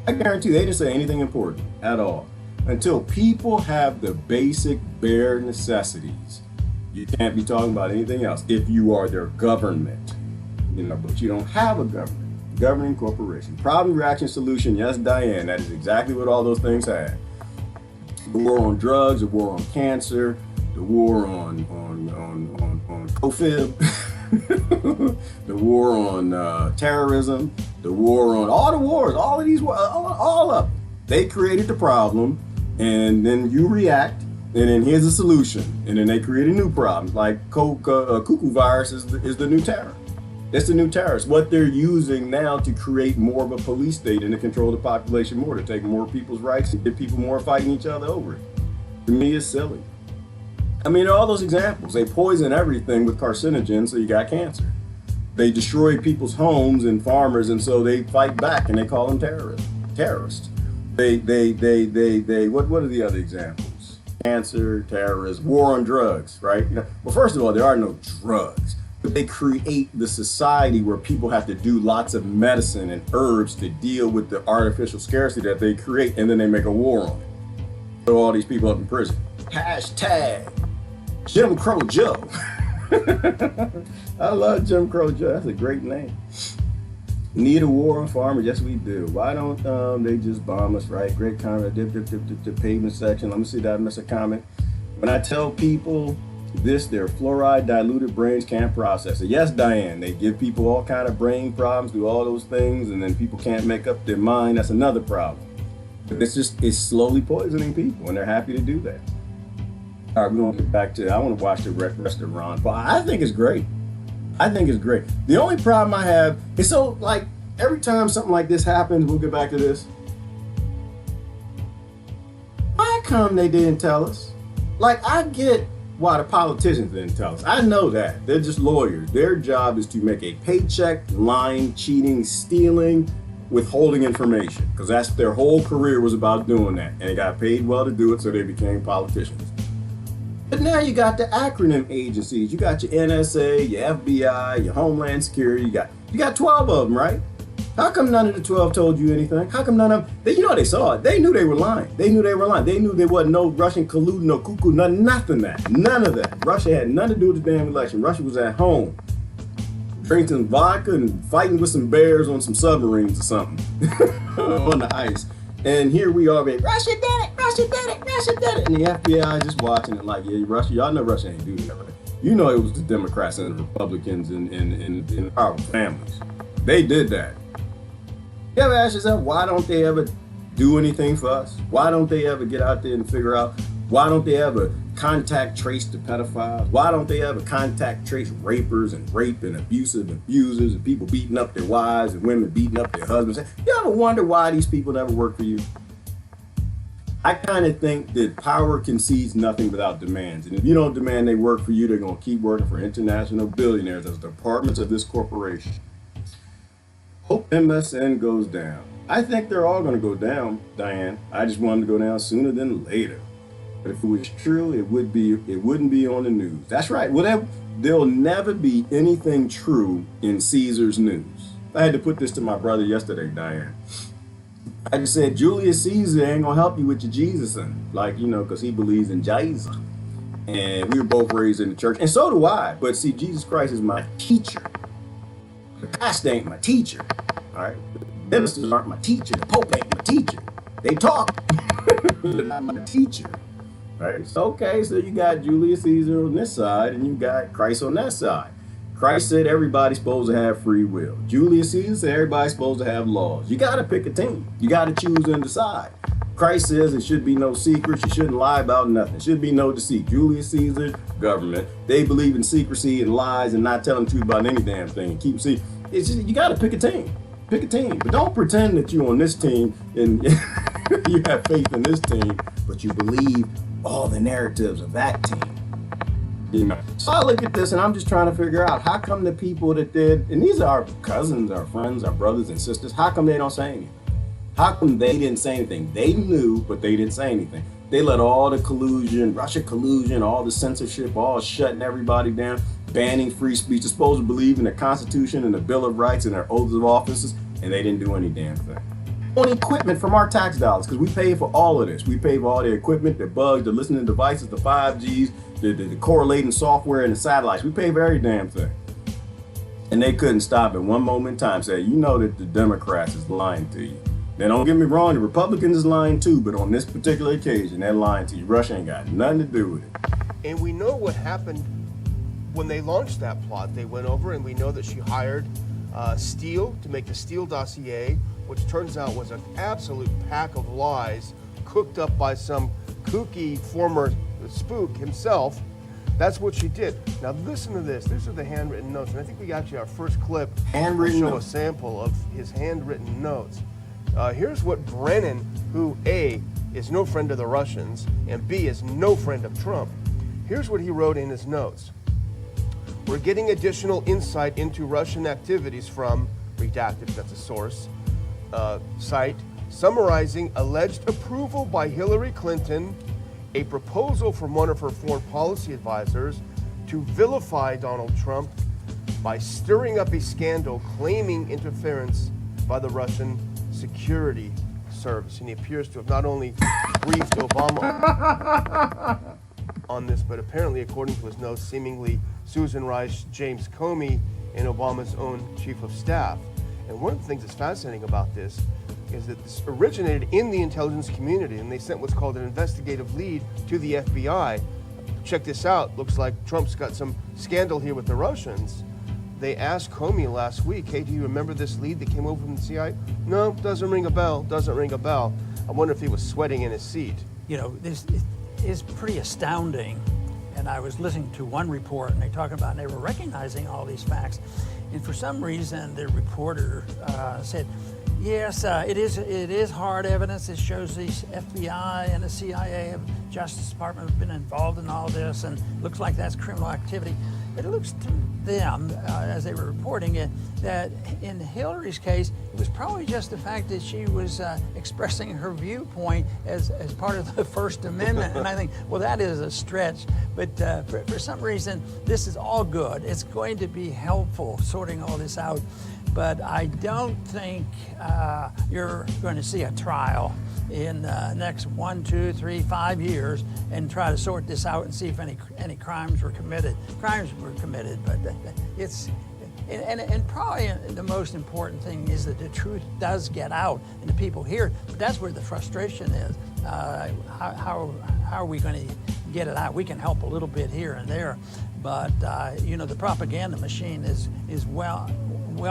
I guarantee they didn't say anything important at all. Until people have the basic bare necessities, you can't be talking about anything else if you are their government. But you don't have a government. Governing corporation. Problem, reaction, solution. Yes, Diane, that is exactly what all those things had. The war on drugs, the war on cancer, the war on COVID, the war on terrorism, the war on all the wars, all of these, all of them. They created the problem, and then you react, and then here's the solution, and then they create a new problem. Like cuckoo virus is the new terror. It's the new terrorist. What they're using now to create more of a police state and to control the population more, to take more people's rights and get people more fighting each other over it. To me, it's silly. I mean, all those examples. They poison everything with carcinogens, so you got cancer. They destroy people's homes and farmers, and so they fight back, and they call them terrorists. They what are the other examples? Cancer, terrorism, war on drugs, right? Well, first of all, there are no drugs. They create the society where people have to do lots of medicine and herbs to deal with the artificial scarcity that they create, and then they make a war on it. Throw all these people up in prison. Hashtag Jim Crow Joe. I love Jim Crow Joe. That's a great name. Need a war on farmers? Yes, we do. Why don't they just bomb us, right? Great comment. The pavement section. Let me see that. I missed a comment. When I tell people their fluoride diluted brains can't process it. Yes, Diane, they give people all kind of brain problems, do all those things, and then people can't make up their mind. That's another problem. But it's slowly poisoning people, and they're happy to do that. All right, we're going to get back to, I want to watch the rest of Ron Paul. I think it's great. The only problem I have is, so like every time something like this happens, we'll get back to this. Why come they didn't tell us? Like, I get why the politicians didn't tell us. I know that. They're just lawyers. Their job is to make a paycheck, lying, cheating, stealing, withholding information, because that's their whole career was about doing that. And they got paid well to do it, so they became politicians. But now you got the acronym agencies. You got your NSA, your FBI, your Homeland Security. You got 12 of them, right? How come none of the 12 told you anything? How come none of them? They saw it. They knew they were lying. They knew there wasn't no Russian collude, no cuckoo, nothing that. None of that. Russia had nothing to do with the damn election. Russia was at home, drinking vodka and fighting with some bears on some submarines or something on the ice. And here we are, baby. Russia did it. And the FBI just watching it like, yeah, Russia, y'all know Russia ain't do that. You know it was the Democrats and the Republicans and our families. They did that. You ever ask yourself, why don't they ever do anything for us? Why don't they ever get out there and figure out? Why don't they ever contact trace the pedophiles? Why don't they ever contact trace rapers and rape and abusive abusers and people beating up their wives and women beating up their husbands? You ever wonder why these people never work for you? I kind of think that power concedes nothing without demands. And if you don't demand they work for you, they're going to keep working for international billionaires as departments of this corporation. Hope MSN goes down. I think they're all going to go down, Diane. I just want them to go down sooner than later. But if it was true, it wouldn't be on the news. That's right. Well, there'll never be anything true in Caesar's news. I had to put this to my brother yesterday, Diane. I just said, Julius Caesar ain't going to help you with your Jesus, because he believes in Jesus. And we were both raised in the church, and so do I. But see, Jesus Christ is my teacher. The pastor ain't my teacher, all right? The ministers aren't my teacher. The Pope ain't my teacher. They talk, they're not my teacher, right? So, okay, so you got Julius Caesar on this side, and you got Christ on that side. Christ said everybody's supposed to have free will. Julius Caesar said everybody's supposed to have laws. You got to pick a team. You got to choose and decide. Christ says there should be no secrets. You shouldn't lie about nothing. There should be no deceit. Julius Caesar, government, they believe in secrecy and lies and not telling the truth about any damn thing. Keep see. It's just, you got to pick a team. Pick a team, but don't pretend that you're on this team and you have faith in this team, but you believe all the narratives of that team. So I look at this and I'm just trying to figure out how come the people that did, and these are our cousins, our friends, our brothers and sisters, how come they don't say anything? How come they didn't say anything? They knew, but they didn't say anything. They let all the collusion, Russia collusion, all the censorship, all shutting everybody down, banning free speech. They're supposed to believe in the Constitution and the Bill of Rights and their oaths of offices, and they didn't do any damn thing. On equipment from our tax dollars, because we pay for all of this. We pay for all the equipment, the bugs, the listening devices, the 5Gs, the correlating software, and the satellites. We pay for every damn thing. And they couldn't stop at one moment in time say, you know that the Democrats is lying to you. Now, don't get me wrong, the Republicans is lying too, but on this particular occasion, they're lying to you. Russia ain't got nothing to do with it. And we know what happened when they launched that plot. They went over, and we know that she hired Steele to make the Steele dossier, which turns out was an absolute pack of lies cooked up by some kooky former spook himself. That's what she did. Now listen to this. These are the handwritten notes, and I think we got you our first clip. Handwritten will show notes. a sample of his handwritten notes. Here's what Brennan, who A, is no friend of the Russians, and B, is no friend of Trump. Here's what he wrote in his notes. We're getting additional insight into Russian activities from, redacted, that's a source, site, summarizing alleged approval by Hillary Clinton, a proposal from one of her foreign policy advisors to vilify Donald Trump by stirring up a scandal claiming interference by the Russian security service. And he appears to have not only briefed Obama on this, but apparently, according to his notes, seemingly Susan Rice, James Comey, and Obama's own chief of staff. And one of the things that's fascinating about this is that this originated in the intelligence community, and they sent what's called an investigative lead to the FBI. Check this out. Looks like Trump's got some scandal here with the Russians. They asked Comey last week, hey, do you remember this lead that came over from the CIA? No, doesn't ring a bell, doesn't ring a bell. I wonder if he was sweating in his seat. You know, this is pretty astounding. And I was listening to one report, and they were recognizing all these facts. And for some reason, the reporter said, yes, it is hard evidence. It shows the FBI and the CIA, Justice Department have been involved in all this, and looks like that's criminal activity. But it looks to them, as they were reporting it, that in Hillary's case, it was probably just the fact that she was expressing her viewpoint as part of the First Amendment. And I think, well, that is a stretch. But for some reason, this is all good. It's going to be helpful sorting all this out. But I don't think you're going to see a trial in the next 1, 2, 3, 5 years and try to sort this out and see if any crimes were committed. Crimes were committed, but it's and probably the most important thing is that the truth does get out and the people hear it. But that's where the frustration is. How are we going to get it out? We can help a little bit here and there, but the propaganda machine is well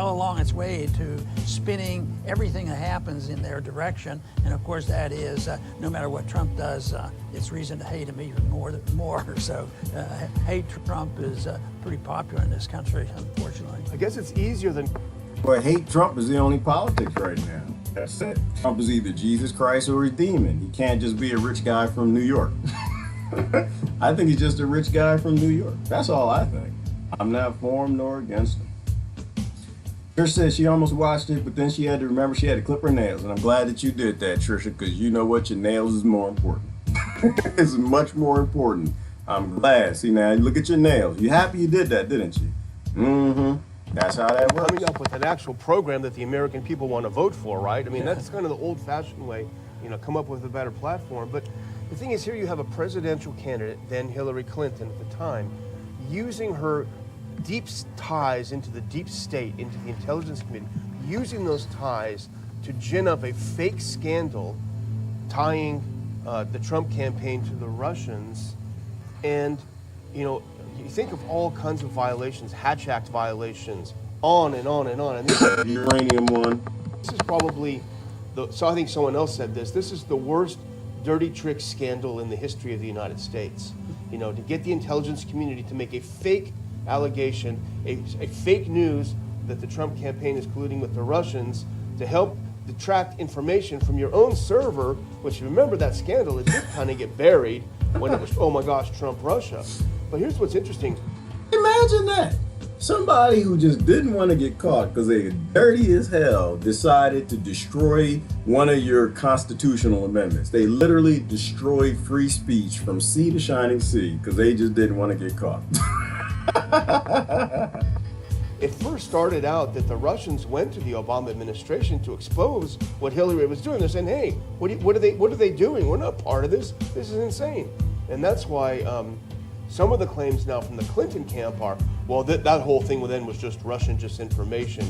along its way to spinning everything that happens in their direction. And of course, that is no matter what Trump does, it's reason to hate him even more. So hate Trump is pretty popular in this country, unfortunately. I guess it's easier than... Well, hate Trump is the only politics right now. That's it. Trump is either Jesus Christ or he's demon. He can't just be a rich guy from New York. I think he's just a rich guy from New York. That's all I think. I'm not for him nor against him. Trish said she almost watched it, but then she had to remember she had to clip her nails. And I'm glad that you did that, Trisha, because you know what? Your nails is more important. It's much more important. I'm glad. See, now, look at your nails. You happy you did that, didn't you? Mm-hmm. That's how that works. Coming up with an actual program that the American people want to vote for, right? I mean, that's kind of the old-fashioned way, come up with a better platform. But the thing is, here you have a presidential candidate, then Hillary Clinton at the time, using her deep ties into the deep state, into the intelligence community, using those ties to gin up a fake scandal tying the Trump campaign to the Russians. And, you think of all kinds of violations, Hatch Act violations, on and on and on. And this uranium one. This is probably, so I think someone else said this is the worst dirty trick scandal in the history of the United States. To get the intelligence community to make a fake allegation, a fake news that the Trump campaign is colluding with the Russians to help detract information from your own server, which, remember that scandal, it did kind of get buried when it was, oh my gosh, Trump, Russia. But here's what's interesting. Imagine that. Somebody who just didn't want to get caught because they dirty as hell decided to destroy one of your constitutional amendments. They literally destroyed free speech from sea to shining sea because they just didn't want to get caught. It first started out that the Russians went to the Obama administration to expose what Hillary was doing. They're saying, hey, what are they doing? We're not part of this. This is insane. And that's why some of the claims now from the Clinton camp are, well, that whole thing then was just Russian disinformation.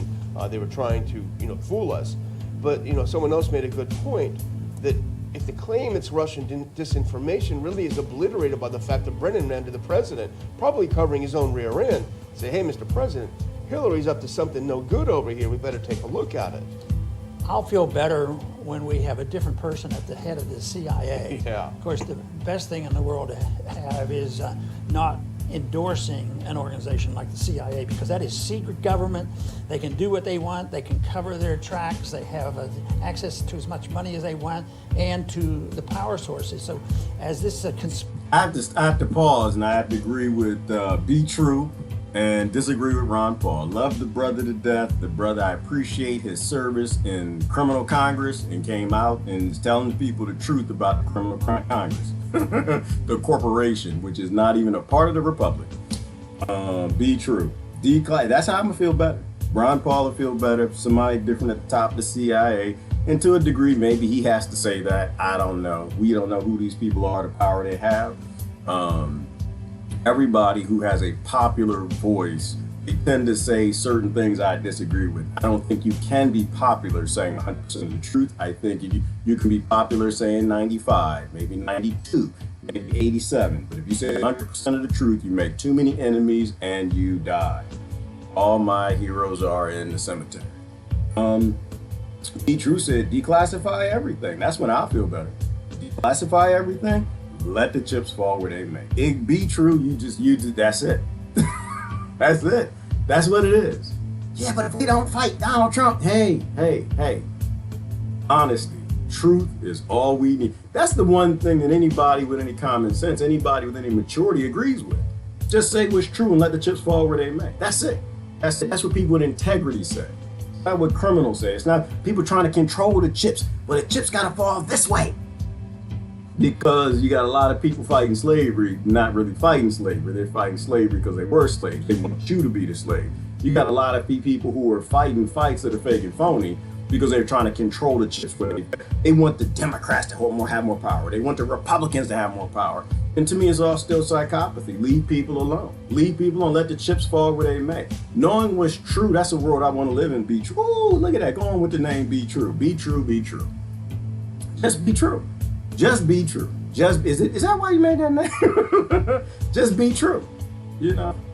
They were trying to, fool us. But, someone else made a good point that if the claim it's Russian disinformation really is obliterated by the fact that Brennan ran to the president, probably covering his own rear end, say, hey, Mr. President, Hillary's up to something no good over here. We better take a look at it. I'll feel better when we have a different person at the head of the CIA. Yeah. Of course, the best thing in the world to have is not endorsing an organization like the CIA, because that is secret government. They can do what they want. They can cover their tracks. They have access to as much money as they want and to the power sources. So as this is I have to pause, and I have to agree with Be True and disagree with Ron Paul. Love the brother to death. The brother, I appreciate his service in criminal Congress and came out and is telling people the truth about the criminal Congress. The corporation, which is not even a part of the Republic. Be True. That's how I'm gonna feel better. Ron Paul will feel better. Somebody different at the top of the CIA. And to a degree, maybe he has to say that. I don't know. We don't know who these people are, the power they have. Everybody who has a popular voice, they tend to say certain things I disagree with. I don't think you can be popular saying 100% of the truth. I think you can be popular saying 95, maybe 92, maybe 87. But if you say 100% of the truth, you make too many enemies and you die. All my heroes are in the cemetery. Be True said, declassify everything. That's when I feel better. Declassify everything. Let the chips fall where they may. It Be True, you just that's it. That's it. That's what it is. Yeah, but if we don't fight Donald Trump, hey. Honesty, truth is all we need. That's the one thing that anybody with any common sense, anybody with any maturity agrees with. Just say what's true and let the chips fall where they may. That's it. That's what people with integrity say. It's not what criminals say. It's not people trying to control the chips. Well, the chips gotta fall this way. Because you got a lot of people fighting slavery, not really fighting slavery. They're fighting slavery because they were slaves. They want you to be the slave. You got a lot of people who are fighting fights that are fake and phony because they're trying to control the chips. They want the Democrats to have more power. They want the Republicans to have more power. And to me, it's all still psychopathy. Leave people alone. Leave people alone. Let the chips fall where they may. Knowing what's true, that's a world I want to live in. Be true. Ooh, look at that. Go on with the name Be True. Be true, be true. Just be true. Just be true. Is that why you made that name? Just be true.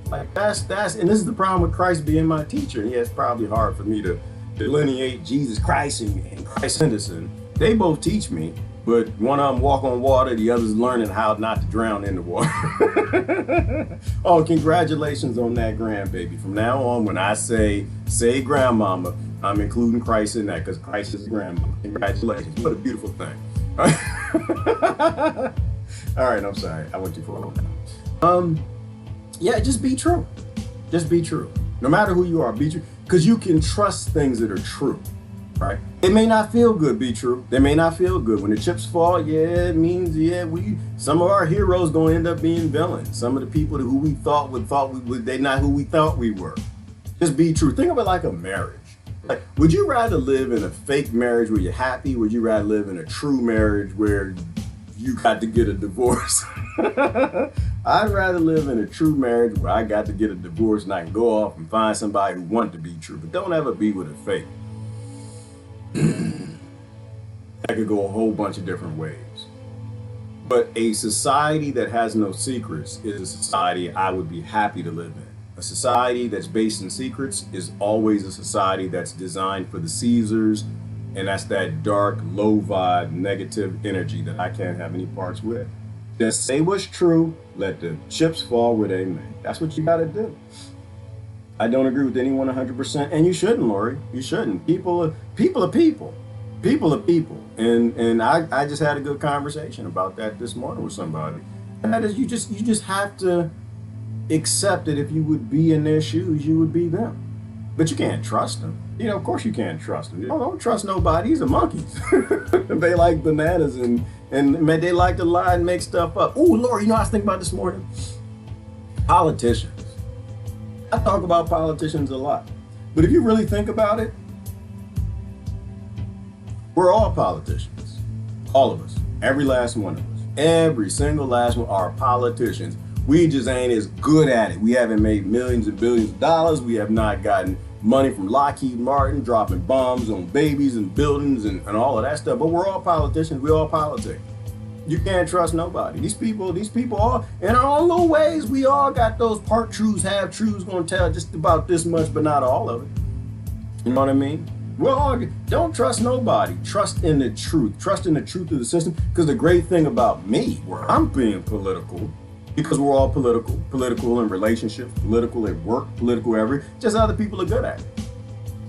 Like that's and this is the problem with Christ being my teacher. Yeah, it's probably hard for me to delineate Jesus Christ and Christ Henderson. They both teach me, but one of them walk on water, the other's learning how not to drown in the water. Oh, congratulations on that grandbaby. From now on, when I say grandmama, I'm including Christ in that because Christ is grandmama. Congratulations. What a beautiful thing. All right, I'm sorry. I went too far. Yeah, just be true. Just be true. No matter who you are, be true. Because you can trust things that are true, right? It may not feel good, be true. They may not feel good. When the chips fall, yeah, it means, some of our heroes gonna end up being villains. Some of the people who we thought they're not who we thought we were. Just be true. Think of it like a marriage. Like, would you rather live in a fake marriage where you're happy? Would you rather live in a true marriage where you got to get a divorce? I'd rather live in a true marriage where I got to get a divorce and I can go off and find somebody who wants to be true, but don't ever be with a fake. That could go a whole bunch of different ways. But a society that has no secrets is a society I would be happy to live in. A society that's based in secrets is always a society that's designed for the Caesars, and that's that dark, low vibe, negative energy that I can't have any parts with. Just say what's true, let the chips fall where they may. That's what you gotta do. I don't agree with anyone 100%, and you shouldn't, Lori. You shouldn't. People are people. People are people. And I just had a good conversation about that this morning with somebody. And that is you just have to accept that if you would be in their shoes, you would be them. But you can't trust them. You know, of course you can't trust them. Don't trust nobody. These are monkeys. They like bananas and man, they like to lie and make stuff up. Oh, Lord, you know what I was thinking about this morning? Politicians. I talk about politicians a lot. But if you really think about it, we're all politicians. All of us. Every last one of us. Every single last one are politicians. We just ain't as good at it. We haven't made millions and billions of dollars. We have not gotten money from Lockheed Martin, dropping bombs on babies and buildings and all of that stuff. But we're all politicians. We all politic. You can't trust nobody. These people all, in our own little ways, we all got those part truths, half truths, gonna tell just about this much, but not all of it. You know what I mean? Well, don't trust nobody. Trust in the truth. Trust in the truth of the system. Because the great thing about me, where I'm being political, because we're all political in relationships, political at work, political everywhere, just other people are good at it.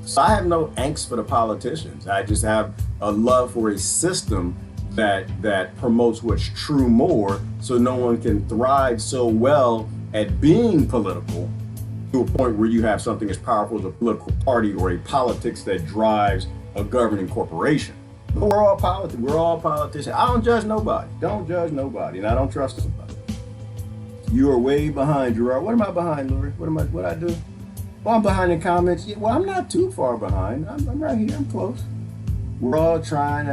So I have no angst for the politicians. I just have a love for a system that promotes what's true more, so no one can thrive so well at being political to a point where you have something as powerful as a political party or a politics that drives a governing corporation. But we're all politicians. I don't judge nobody. Don't judge nobody, and I don't trust somebody. You are way behind, Gerard. What am I behind, Lori? What I do? Well, I'm behind in comments. Yeah, well, I'm not too far behind. I'm right here. I'm close. We all try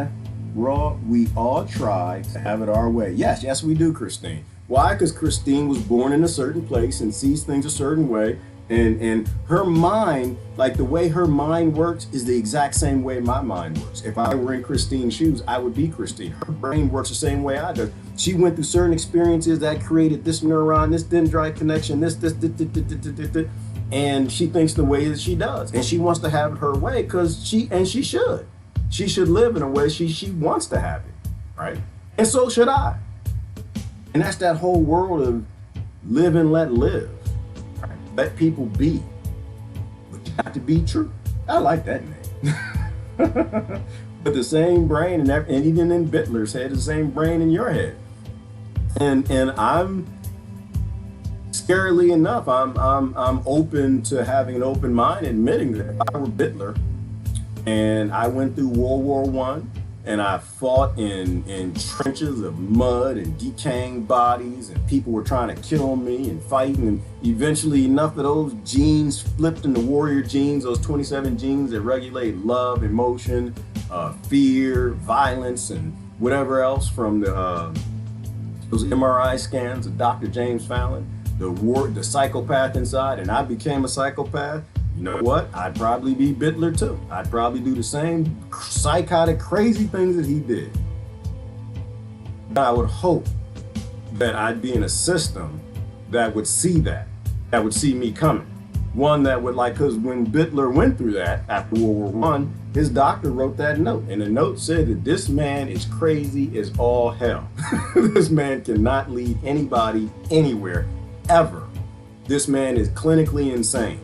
to have it our way. Yes, we do, Christine. Why? Because Christine was born in a certain place and sees things a certain way. And her mind, like the way her mind works is the exact same way my mind works. If I were in Christine's shoes, I would be Christine. Her brain works the same way I do. She went through certain experiences that created this neuron, this dendrite connection, this, and she thinks the way that she does. And she wants to have it her way because she should. She should live in a way she wants to have it, right? And so should I. And that's that whole world of live and let live. Right? Let people be. But you have to be true. I like that name. But the same brain, and even in Bitler's head, the same brain in your head. And I'm, scarily enough, I'm open to having an open mind, admitting that if I were Bitler, and I went through World War I, and I fought in trenches of mud and decaying bodies, and people were trying to kill me and fighting, and eventually enough of those genes flipped into warrior genes, those 27 genes that regulate love, emotion, fear, violence, and whatever else from those MRI scans of Dr. James Fallon, the psychopath inside, and I became a psychopath. You know what? I'd probably be Bitler too. I'd probably do the same psychotic, crazy things that he did. But I would hope that I'd be in a system that would see that would see me coming. One that would because when Bitler went through that after World War I, his doctor wrote that note. And the note said that this man is crazy as all hell. This man cannot lead anybody anywhere, ever. This man is clinically insane.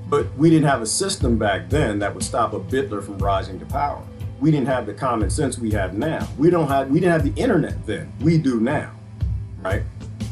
But we didn't have a system back then that would stop a Bitler from rising to power. We didn't have the common sense we have now. We didn't have the internet then. We do now, right?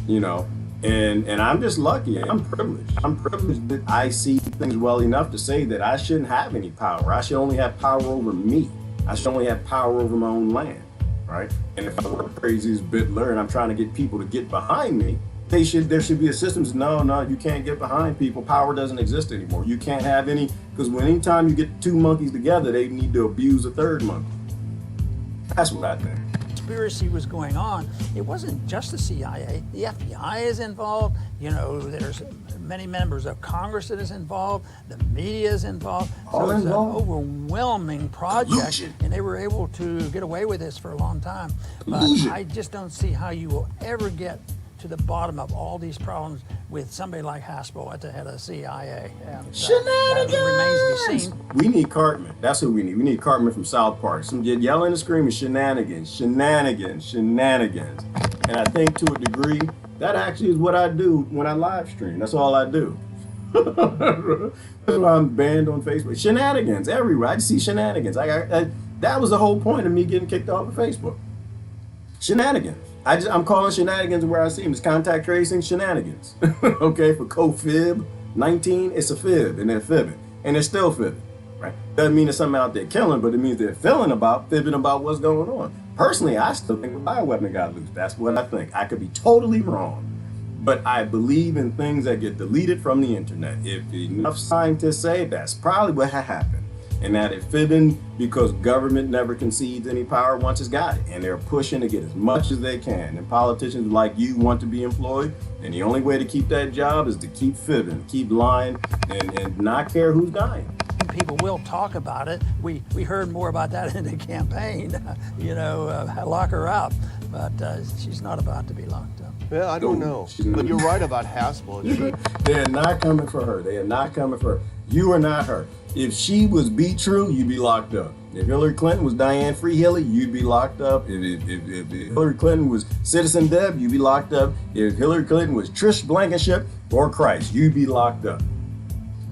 You know, and I'm just lucky. I'm privileged. I'm privileged that I see things well enough to say that I shouldn't have any power. I should only have power over me. I should only have power over my own land, right? And if I were crazy as Bitler and I'm trying to get people to get behind me, there should be a system. No, you can't get behind people. Power doesn't exist anymore. You can't have any, because anytime you get two monkeys together, they need to abuse a third monkey. That's what I think. Conspiracy was going on. It wasn't just the CIA. The FBI is involved. You know, there's many members of Congress that is involved. The media is involved. So it's an overwhelming project, Collusion. And they were able to get away with this for a long time. Collusion. But I just don't see how you will ever get to the bottom of all these problems with somebody like Haspel at the head of the CIA. And, Shenanigans! That remains to be seen. We need Cartman. That's who we need. We need Cartman from South Park. Some yelling and screaming shenanigans. And I think to a degree, that actually is what I do when I live stream. That's all I do. That's why I'm banned on Facebook. Shenanigans everywhere. I just see shenanigans. That was the whole point of me getting kicked off of Facebook. Shenanigans. I'm calling shenanigans where I see them. It's contact tracing shenanigans. Okay, for COVID-19, it's a fib, and they're fibbing, and they're still fibbing. Right? Doesn't mean there's something out there killing, but it means they're fibbing about what's going on. Personally, I still think the bioweapon got loose. That's what I think. I could be totally wrong, but I believe in things that get deleted from the internet. If enough scientists say that's probably what happened. And that it's fibbing because government never concedes any power once it's got it. And they're pushing to get as much as they can. And politicians like you want to be employed. And the only way to keep that job is to keep fibbing, keep lying, and not care who's dying. People will talk about it. We heard more about that in the campaign, lock her up. But she's not about to be locked up. Yeah, I don't know. But you're right about Haspel. They're not coming for her. They are not coming for her. You are not her. If she was Be True, you'd be locked up. If Hillary Clinton was Diane Freehilly, you'd be locked up. If Hillary Clinton was Citizen Deb, you'd be locked up. If Hillary Clinton was Trish Blankenship or Christ, you'd be locked up.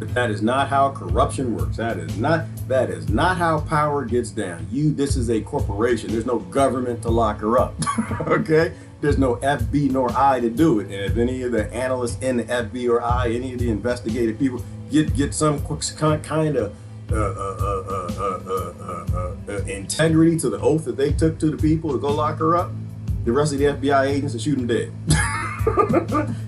But that is not how corruption works. That is not how power gets down. This is a corporation. There's no government to lock her up. Okay? There's no FB nor I to do it. And if any of the analysts in the FB or I, any of the investigative people get some kind of integrity to the oath that they took to the people to go lock her up, the rest of the FBI agents will shoot them dead.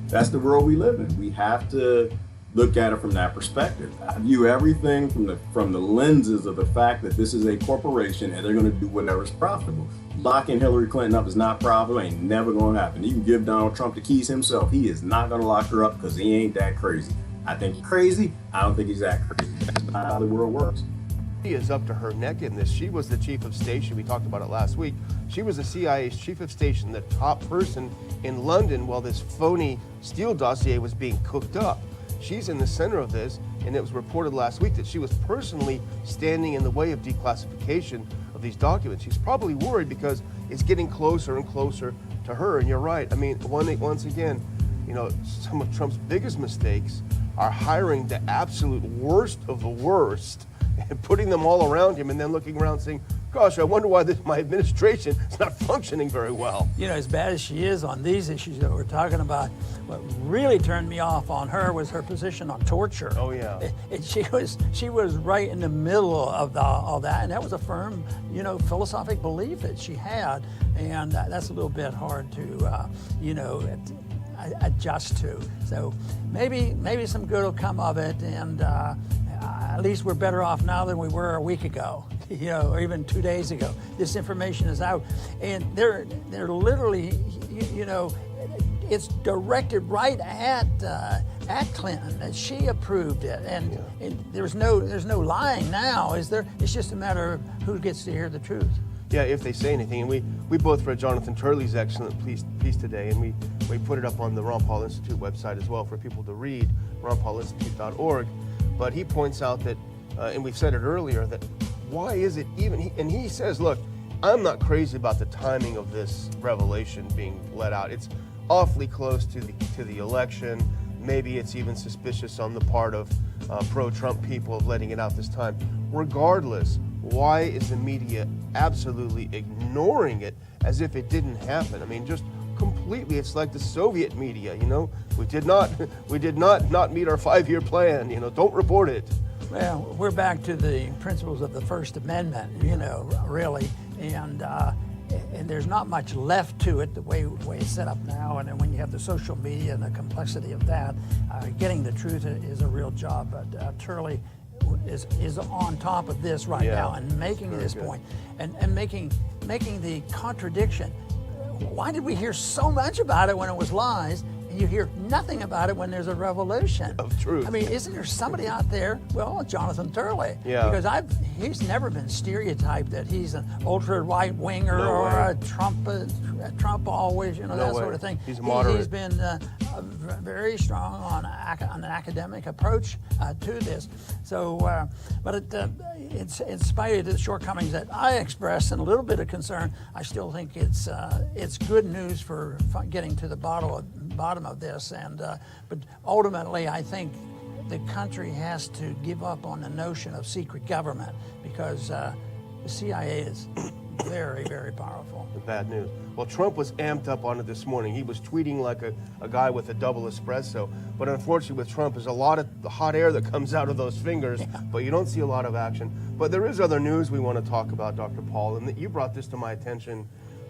That's the world we live in. We have to look at it from that perspective. I view everything from the lenses of the fact that this is a corporation and they're going to do whatever's profitable. Locking Hillary Clinton up is not profitable. Ain't never going to happen. You can give Donald Trump the keys himself. He is not going to lock her up because he ain't that crazy. I think he's crazy. I don't think he's that crazy. That's not how the world works. She is up to her neck in this. She was the chief of station. We talked about it last week. She was the CIA's chief of station, the top person in London while this phony Steele dossier was being cooked up. She's in the center of this, and it was reported last week that she was personally standing in the way of declassification of these documents. She's probably worried because it's getting closer and closer to her, and you're right. I mean, once again, some of Trump's biggest mistakes are hiring the absolute worst of the worst and putting them all around him and then looking around saying, gosh, I wonder why my administration is not functioning very well. As bad as she is on these issues that we're talking about, what really turned me off on her was her position on torture. Oh, yeah. She was right in the middle of all that, and that was a firm, philosophic belief that she had, and that's a little bit hard to, adjust to. So maybe some good will come of it, and at least we're better off now than we were a week ago, or even 2 days ago. This information is out, and they're literally, it's directed right at Clinton, that she approved it, and there's no lying now, is there? It's just a matter of who gets to hear the truth. Yeah, if they say anything. And we both read Jonathan Turley's excellent piece today, and we put it up on the Ron Paul Institute website as well for people to read, ronpaulinstitute.org. But he points out that, and we've said it earlier, that why is it even, and he says, look, I'm not crazy about the timing of this revelation being let out. It's awfully close to the election. Maybe it's even suspicious on the part of pro-Trump people of letting it out this time. Regardless, why is the media absolutely ignoring it as if it didn't happen? I mean, just completely, it's like the Soviet media, we did not meet our 5-year plan, don't report it. Well, we're back to the principles of the First Amendment, really, and there's not much left to it the way it's set up now. And then when you have the social media and the complexity of that, getting the truth is a real job. But Turley is on top of this right now and making this point and making the contradiction. Why did we hear so much about it when it was lies, and you hear nothing about it when there's a revolution of truth? I mean, isn't there somebody out there? Well, Jonathan Turley. Yeah. Because he's never been stereotyped that he's an ultra right winger a Trump always, that sort of thing. He's moderate. He's been very strong on an academic approach to this. So, but in spite of the shortcomings that I expressed and a little bit of concern, I still think it's good news for getting to the bottom of this. And but ultimately, I think the country has to give up on the notion of secret government, because the CIA is very, very powerful. The bad news. Well, Trump was amped up on it this morning. He was tweeting like a guy with a double espresso. But unfortunately with Trump, there's a lot of hot air that comes out of those fingers, but you don't see a lot of action. But there is other news we want to talk about, Dr. Paul, and you brought this to my attention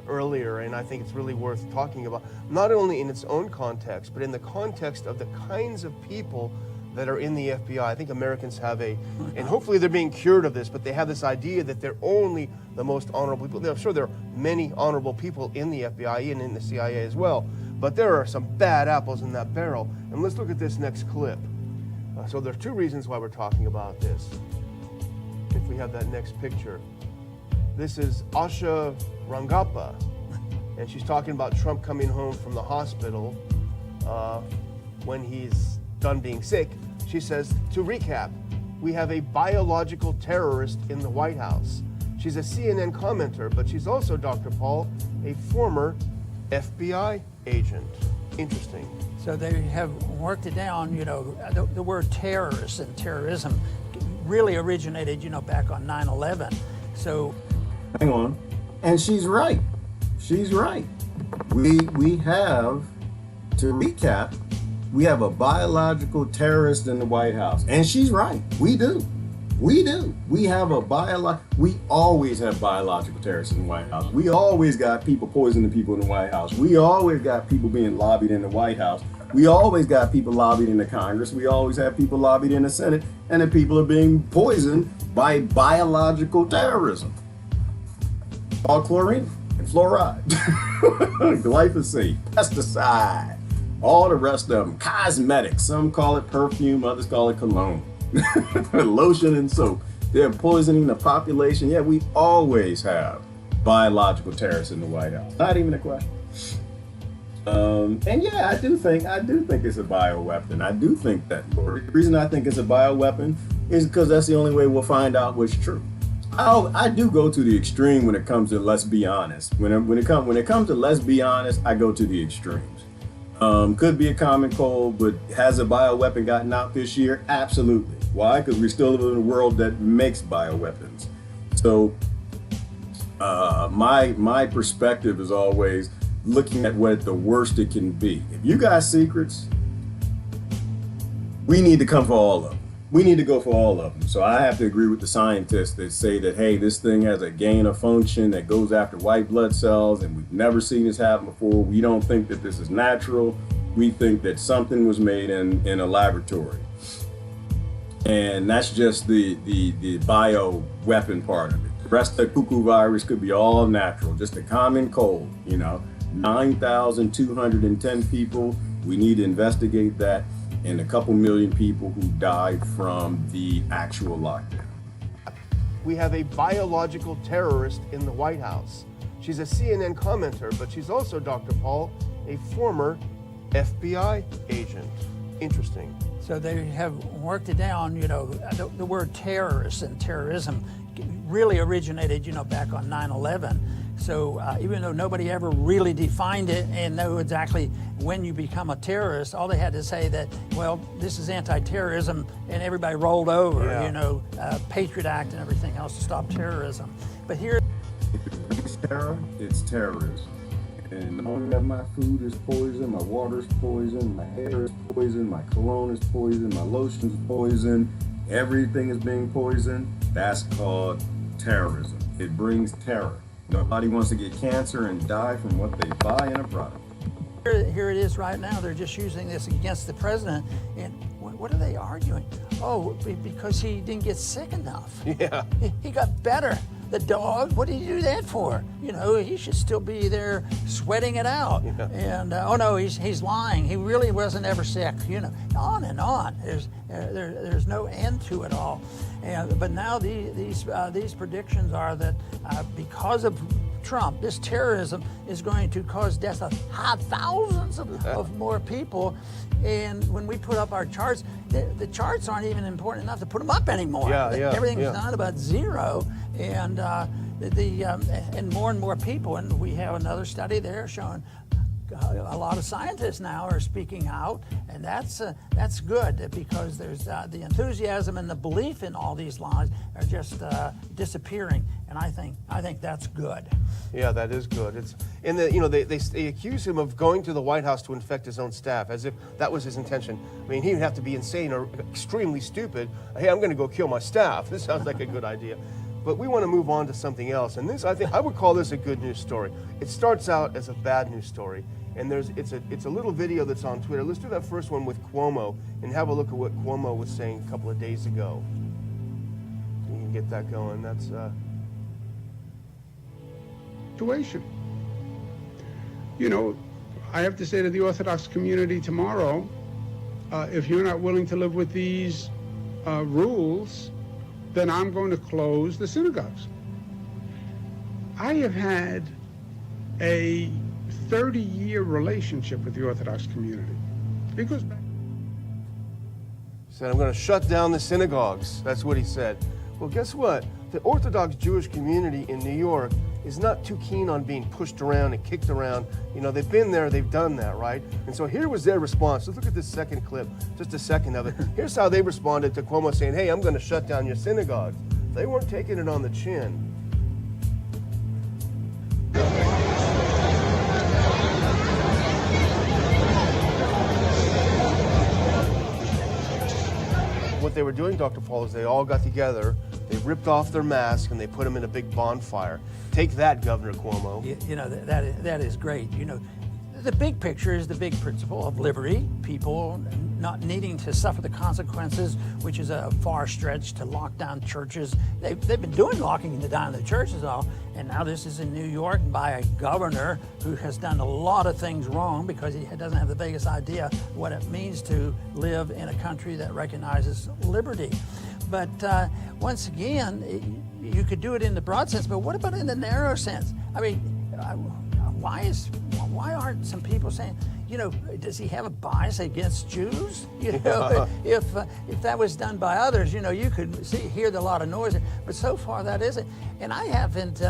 earlier, and I think it's really worth talking about, not only in its own context, but in the context of the kinds of people that are in the FBI. I think Americans have and hopefully they're being cured of this, but they have this idea that they're only the most honorable people. I'm sure there are many honorable people in the FBI and in the CIA as well, but there are some bad apples in that barrel. And let's look at this next clip. So there's two reasons why we're talking about this. If we have that next picture. This is Asha Rangappa, and she's talking about Trump coming home from the hospital when he's done being sick. She says, to recap, we have a biological terrorist in the White House. She's a CNN commenter, but she's also, Dr. Paul, a former FBI agent. Interesting. So they have worked it down, the word terrorist and terrorism really originated, back on 9/11. So hang on. And she's right. She's right. We have, to recap, we have a biological terrorist in the White House. And she's right. We do. We do. We have we always have biological terrorists in the White House. We always got people poisoning people in the White House. We always got people being lobbied in the White House. We always got people lobbied in the Congress. We always have people lobbied in the Senate. And the people are being poisoned by biological terrorism. All chlorine and fluoride, glyphosate, pesticide, all the rest of them, cosmetics. Some call it perfume, others call it cologne, lotion and soap. They're poisoning the population. Yeah, we always have biological terrorists in the White House. Not even a question. And yeah, I do think it's a bioweapon. I do think that. The reason I think it's a bioweapon is because that's the only way we'll find out what's true. I do go to the extreme when it comes to let's be honest. When it comes to let's be honest, I go to the extremes. Could be a common cold, but has a bioweapon gotten out this year? Absolutely. Why? Because we still live in a world that makes bioweapons. So my perspective is always looking at what the worst it can be. If you got secrets, we need to come for all of them. We need to go for all of them. So I have to agree with the scientists that say that, hey, this thing has a gain of function that goes after white blood cells, and we've never seen this happen before. We don't think that this is natural. We think that something was made in a laboratory. And that's just the bio weapon part of it. The rest of the cuckoo virus could be all natural, just a common cold, 9,210 people. We need to investigate that. And a couple million people who died from the actual lockdown. We have a biological terrorist in the White House. She's a CNN commenter, but she's also, Dr. Paul, a former FBI agent. Interesting. So they have worked it down, the word terrorist and terrorism really originated, back on 9/11. So even though nobody ever really defined it and know exactly when you become a terrorist, all they had to say that, well, this is anti-terrorism, and everybody rolled over, Patriot Act and everything else to stop terrorism. But here, it's terror, it's terrorism. And knowing that my food is poison, my water is poison, my hair is poison, my cologne is poison, my lotion is poison, everything is being poisoned, that's called terrorism. It brings terror. Nobody wants to get cancer and die from what they buy in a product. Here it is right now. They're just using this against the president. And what are they arguing? Oh, because he didn't get sick enough. Yeah. He got better. The dog, what did he do that for? He should still be there sweating it out. Yeah. And, oh no, he's lying. He really wasn't ever sick. On and on. There's no end to it all. But now these predictions are that because of Trump, this terrorism is going to cause death of thousands of more people. And when we put up our charts, the charts aren't even important enough to put them up anymore. Everything's not about zero. And and more and more people. And we have another study there showing a lot of scientists now are speaking out, and that's good, because there's the enthusiasm and the belief in all these lies are just disappearing, and I think that's good. Yeah, that is good. It's in the they accuse him of going to the White House to infect his own staff, as if that was his intention. I mean, he would have to be insane or extremely stupid. Hey, I'm going to go kill my staff. This sounds like a good idea. But we want to move on to something else, and this, I think, I would call this a good news story. It starts out as a bad news story, and it's a little video that's on Twitter. Let's do that first one with Cuomo and have a look at what Cuomo was saying a couple of days ago. You can get that going. That's situation. You know, I have to say to the Orthodox community tomorrow, if you're not willing to live with these rules, then I'm going to close the synagogues. I have had a 30-year relationship with the Orthodox community. It goes back. He said, I'm going to shut down the synagogues. That's what he said. Well, guess what? The Orthodox Jewish community in New York is not too keen on being pushed around and kicked around. You know, they've been there, they've done that, right? And so here was their response. Let's look at this second clip, just a second of it. Here's how they responded to Cuomo saying, hey, I'm going to shut down your synagogue. They weren't taking it on the chin. What they were doing, Dr. Paul, is they all got together, they ripped off their mask, and they put them in a big bonfire. Take that, Governor Cuomo. You know, that is great. You know, the big picture is the big principle of liberty, people not needing to suffer the consequences, which is a far stretch to lock down churches. They've been doing locking down the churches all, and now this is in New York by a governor who has done a lot of things wrong because he doesn't have the vaguest idea what it means to live in a country that recognizes liberty. But once again, you could do it in the broad sense, but what about in the narrow sense? I mean, why aren't some people saying, you know, does he have a bias against Jews? You know, if that was done by others, you know, you could hear a lot of noise, but so far that isn't. And I haven't,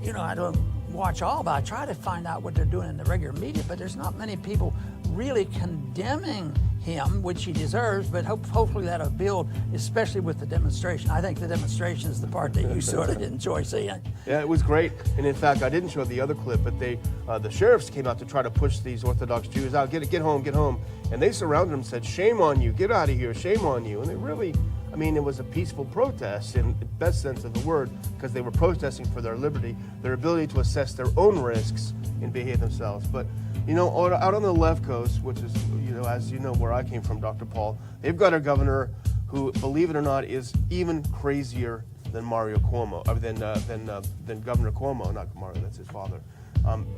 you know, I don't watch all, but I try to find out what they're doing in the regular media, but there's not many people really condemning him, which he deserves, but hopefully that'll build, especially with the demonstration. I think the demonstration is the part that you sort of enjoy seeing. Yeah, it was great. And in fact, I didn't show the other clip, but the sheriffs came out to try to push these Orthodox Jews out. Get home. And they surrounded them and said, shame on you, get out of here, shame on you. And they really, I mean, it was a peaceful protest in the best sense of the word, because they were protesting for their liberty, their ability to assess their own risks and behave themselves. But you know, out on the left coast, which is, you know, as you know, where I came from, Dr. Paul, they've got a governor who, believe it or not, is even crazier than Mario Cuomo, than Governor Cuomo. Not Mario, that's his father.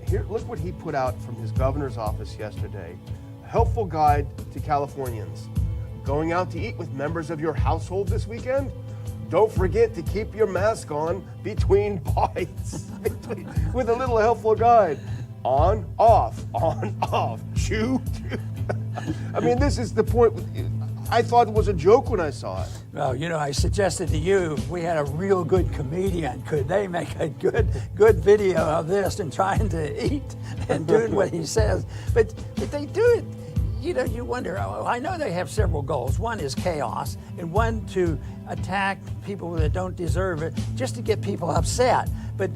Here, look what he put out from his governor's office yesterday. A helpful guide to Californians. Going out to eat with members of your household this weekend? Don't forget to keep your mask on between bites. With a little helpful guide. On, off, chew. I mean, this is the point. I thought it was a joke when I saw it. Well, you know, I suggested to you, if we had a real good comedian, could they make a good video of this and trying to eat and doing what he says? But they do it, you know, you wonder, I know they have several goals. One is chaos, and one to attack people that don't deserve it, just to get people upset. But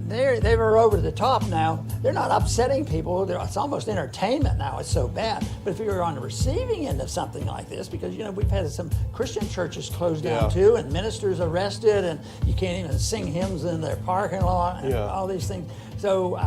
they were over the top now. They're not upsetting people. It's almost entertainment now. It's so bad. But if you're on the receiving end of something like this, because, you know, we've had some Christian churches closed down too, and ministers arrested, and you can't even sing hymns in their parking lot, and all these things. So,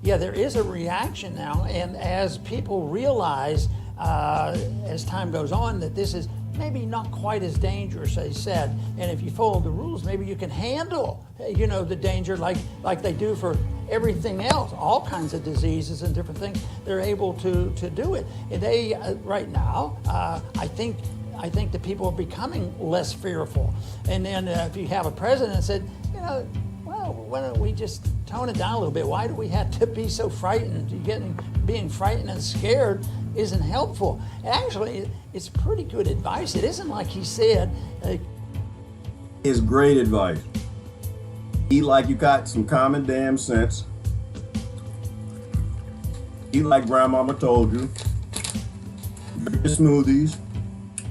yeah, there is a reaction now. And as people realize, as time goes on, that this is maybe not quite as dangerous as said, and if you follow the rules, maybe you can handle, you know, the danger like they do for everything else, all kinds of diseases and different things. They're able to do it, and they right now, I think the people are becoming less fearful. And then if you have a president that said, you know, well, why don't we just tone it down a little bit? Why do we have to be so frightened? Being frightened and scared isn't helpful. Actually, it's pretty good advice. It isn't like he said. It's great advice. Eat like you got some common damn sense. Eat like grandmama told you. Drink your smoothies.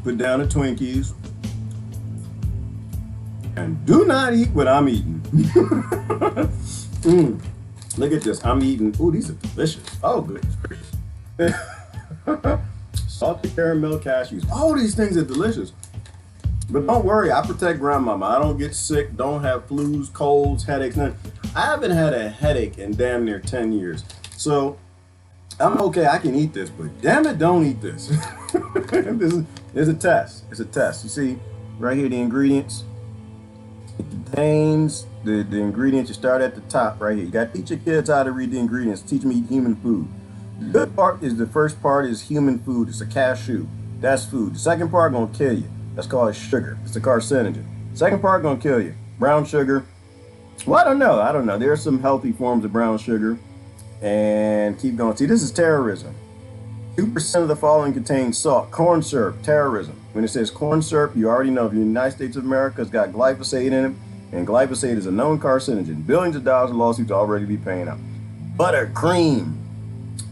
Put down the Twinkies. And do not eat what I'm eating. Look at this. I'm eating. Ooh, these are delicious. Oh, goodness gracious. Salted caramel cashews. All these things are delicious. But don't worry, I protect grandmama. I don't get sick, don't have flus, colds, headaches. None. I haven't had a headache in damn near 10 years. So I'm okay, I can eat this, but damn it, don't eat this. It's a test. It's a test. You see right here the ingredients. It contains the ingredients. You start at the top right here. You got to teach your kids how to read the ingredients. Teach them to eat human food. The good part is the first part is human food. It's a cashew. That's food. The second part gonna kill you. That's called sugar. It's a carcinogen. Second part gonna kill you. Brown sugar. Well, I don't know. There are some healthy forms of brown sugar. And keep going. See, this is terrorism. 2% of the following contains salt. Corn syrup, terrorism. When it says corn syrup, you already know the United States of America has got glyphosate in it. And glyphosate is a known carcinogen. Billions of dollars in lawsuits already be paying out. Buttercream.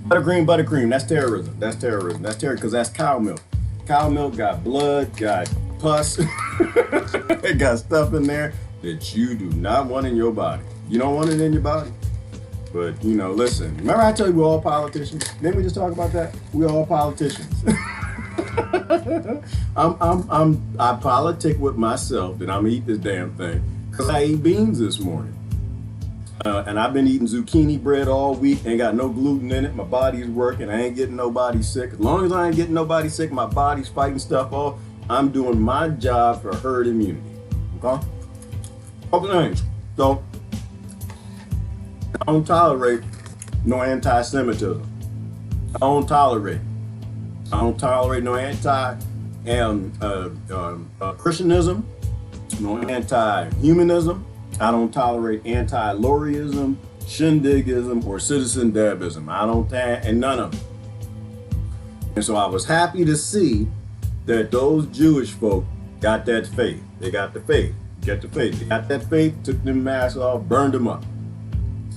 Buttercream. That's terrorism. That's terrorism because that's cow milk. Cow milk got blood, got pus. It got stuff in there that you do not want in your body. You don't want it in your body. But, listen. Remember I told you we're all politicians? Didn't we just talk about that? We're all politicians. I politic with myself that I'm eating this damn thing because I ate beans this morning. And I've been eating zucchini bread all week. Ain't got no gluten in it. My body's working. I ain't getting nobody sick. As long as I ain't getting nobody sick, my body's fighting stuff off. I'm doing my job for herd immunity. Okay? Couple things. So, I don't tolerate no anti-Semitism. I don't tolerate no anti-Christianism, no anti-humanism. I don't tolerate anti-Loriism, shindigism, or citizen debism. I don't, and none of them. And so I was happy to see that those Jewish folk got that faith. They got the faith. Get the faith. They got that faith, took them masks off, burned them up.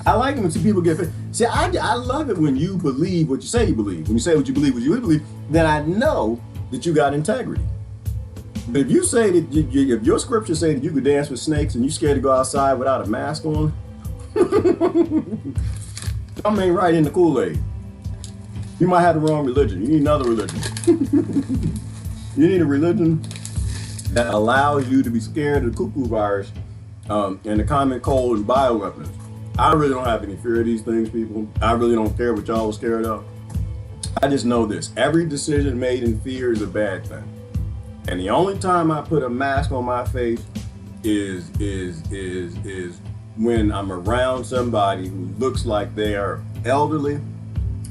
I like it when some people get faith. See, I love it when you believe what you say you believe. When you say what you believe, then I know that you got integrity. But if you say that, if your scriptures say that you could dance with snakes and you're scared to go outside without a mask on, something ain't right in the Kool-Aid. You might have the wrong religion. You need another religion. You need a religion that allows you to be scared of the cuckoo virus and the common cold and bioweapons. I really don't have any fear of these things, people. I really don't care what y'all are scared of. I just know this. Every decision made in fear is a bad thing. And the only time I put a mask on my face is when I'm around somebody who looks like they are elderly,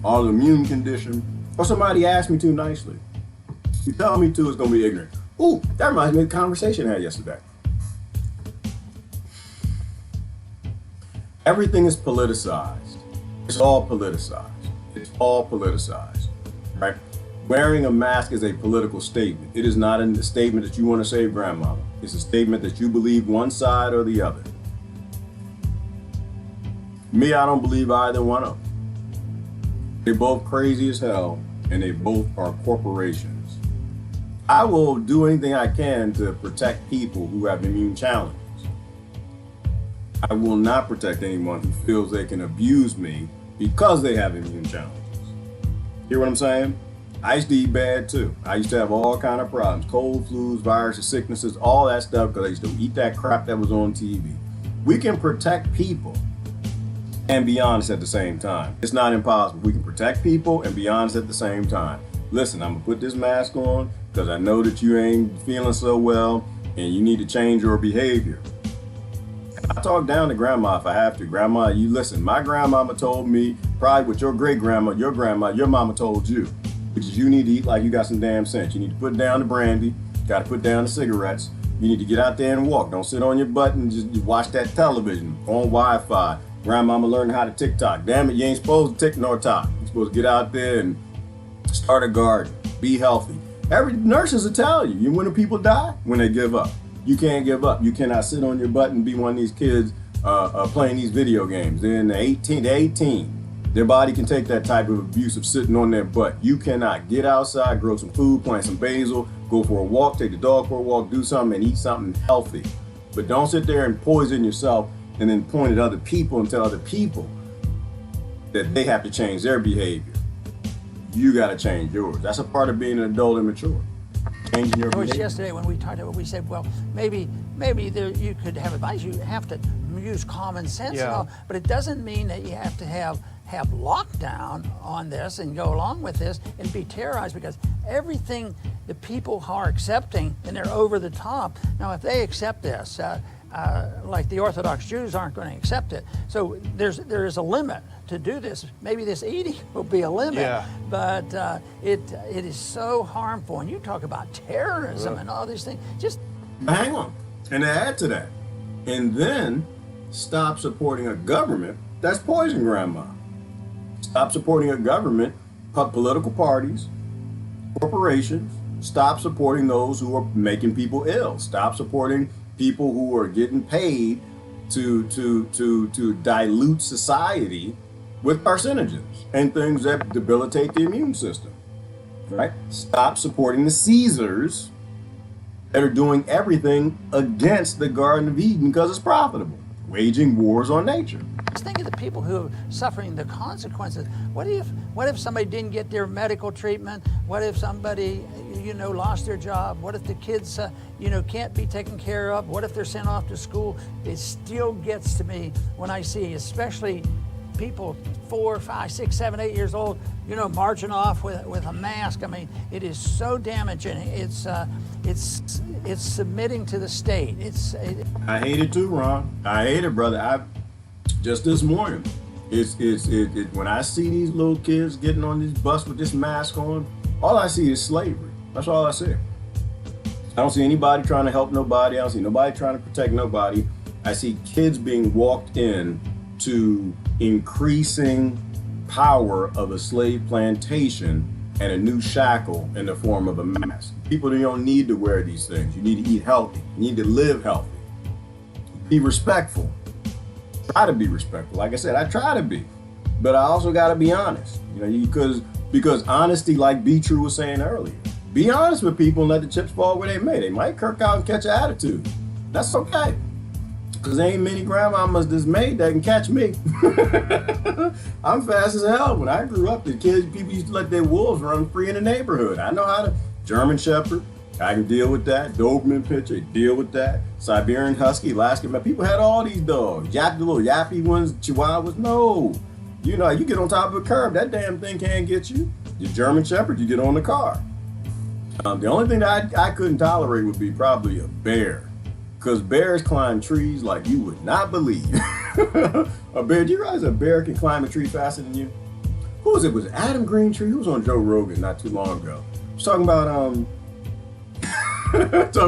autoimmune condition, or somebody asked me to nicely. You tell me to, it's gonna be ignorant. Ooh, that reminds me of the conversation I had yesterday. Everything is politicized. It's all politicized. It's all politicized, right? Wearing a mask is a political statement. It is not a statement that you want to save grandmama. It's a statement that you believe one side or the other. Me, I don't believe either one of them. They're both crazy as hell, and they both are corporations. I will do anything I can to protect people who have immune challenges. I will not protect anyone who feels they can abuse me because they have immune challenges. Hear what I'm saying? I used to eat bad too. I used to have all kind of problems, cold, flus, viruses, sicknesses, all that stuff because I used to eat that crap that was on TV. We can protect people and be honest at the same time. It's not impossible. We can protect people and be honest at the same time. Listen, I'm gonna put this mask on because I know that you ain't feeling so well and you need to change your behavior. I talk down to grandma if I have to. Grandma, you listen, my grandmama told me, probably what your great grandma, your mama told you, which is you need to eat like you got some damn sense. You need to put down the brandy, gotta put down the cigarettes. You need to get out there and walk. Don't sit on your butt and just watch that television on Wi-Fi. Grandmama learning how to TikTok. Damn it, you ain't supposed to tick nor talk. You're supposed to get out there and start a garden, be healthy. Every nurses will tell you, when do people die? When they give up. You can't give up. You cannot sit on your butt and be one of these kids playing these video games. They're in the 18. Their body can take that type of abuse of sitting on their butt. You cannot get outside, grow some food, plant some basil, go for a walk, take the dog for a walk, do something and eat something healthy. But don't sit there and poison yourself and then point at other people and tell other people that they have to change their behavior. You got to change yours. That's a part of being an adult and mature. Changing your behavior. Yesterday when we talked about, we said, well, maybe there, you could have advice. You have to use common sense and all, but it doesn't mean that you have to have lockdown on this and go along with this and be terrorized, because everything the people are accepting, and they're over the top. Now, if they accept this, like the Orthodox Jews aren't going to accept it. So there is a limit to do this. Maybe this eating will be a limit, but it is so harmful. And you talk about terrorism and all these things. Just hang on, and to add to that, and then stop supporting a government that's poisoning grandma. Stop supporting a government, political parties, corporations. Stop supporting those who are making people ill. Stop supporting people who are getting paid to dilute society with carcinogens and things that debilitate the immune system. Right? Stop supporting the Caesars that are doing everything against the Garden of Eden because it's profitable, waging wars on nature. Just think of the people who are suffering the consequences. What if somebody didn't get their medical treatment? What if somebody, lost their job? What if the kids, can't be taken care of? What if they're sent off to school? It still gets to me when I see, especially people 4, 5, 6, 7, 8 years old, marching off with a mask. I mean, it is so damaging. It's submitting to the state. I hate it too, Ron. I hate it, brother. Just this morning, when I see these little kids getting on this bus with this mask on, all I see is slavery. That's all I see. I don't see anybody trying to help nobody. I don't see nobody trying to protect nobody. I see kids being walked in to increasing power of a slave plantation and a new shackle in the form of a mask. People don't need to wear these things. You need to eat healthy. You need to live healthy. Be respectful. Try to be respectful. Like I said, I try to be, but I also got to be honest. Because honesty, like B True was saying earlier, be honest with people and let the chips fall where they may. They might kirk out and catch an attitude. That's okay. Because there ain't many grandmamas that's made that can catch me. I'm fast as hell. When I grew up, people used to let their wolves run free in the neighborhood. I know how to. German Shepherd, I can deal with that. Doberman Pinscher, deal with that. Siberian Husky, Alaskan. People had all these dogs. The little yappy ones, Chihuahuas. No. You get on top of a curb, that damn thing can't get you. Your German Shepherd, you get on the car. The only thing that I couldn't tolerate would be probably a bear. Because bears climb trees like you would not believe. A bear, do you realize a bear can climb a tree faster than you? Who was it? Was it Adam Greentree? Who was on Joe Rogan not too long ago? He was talking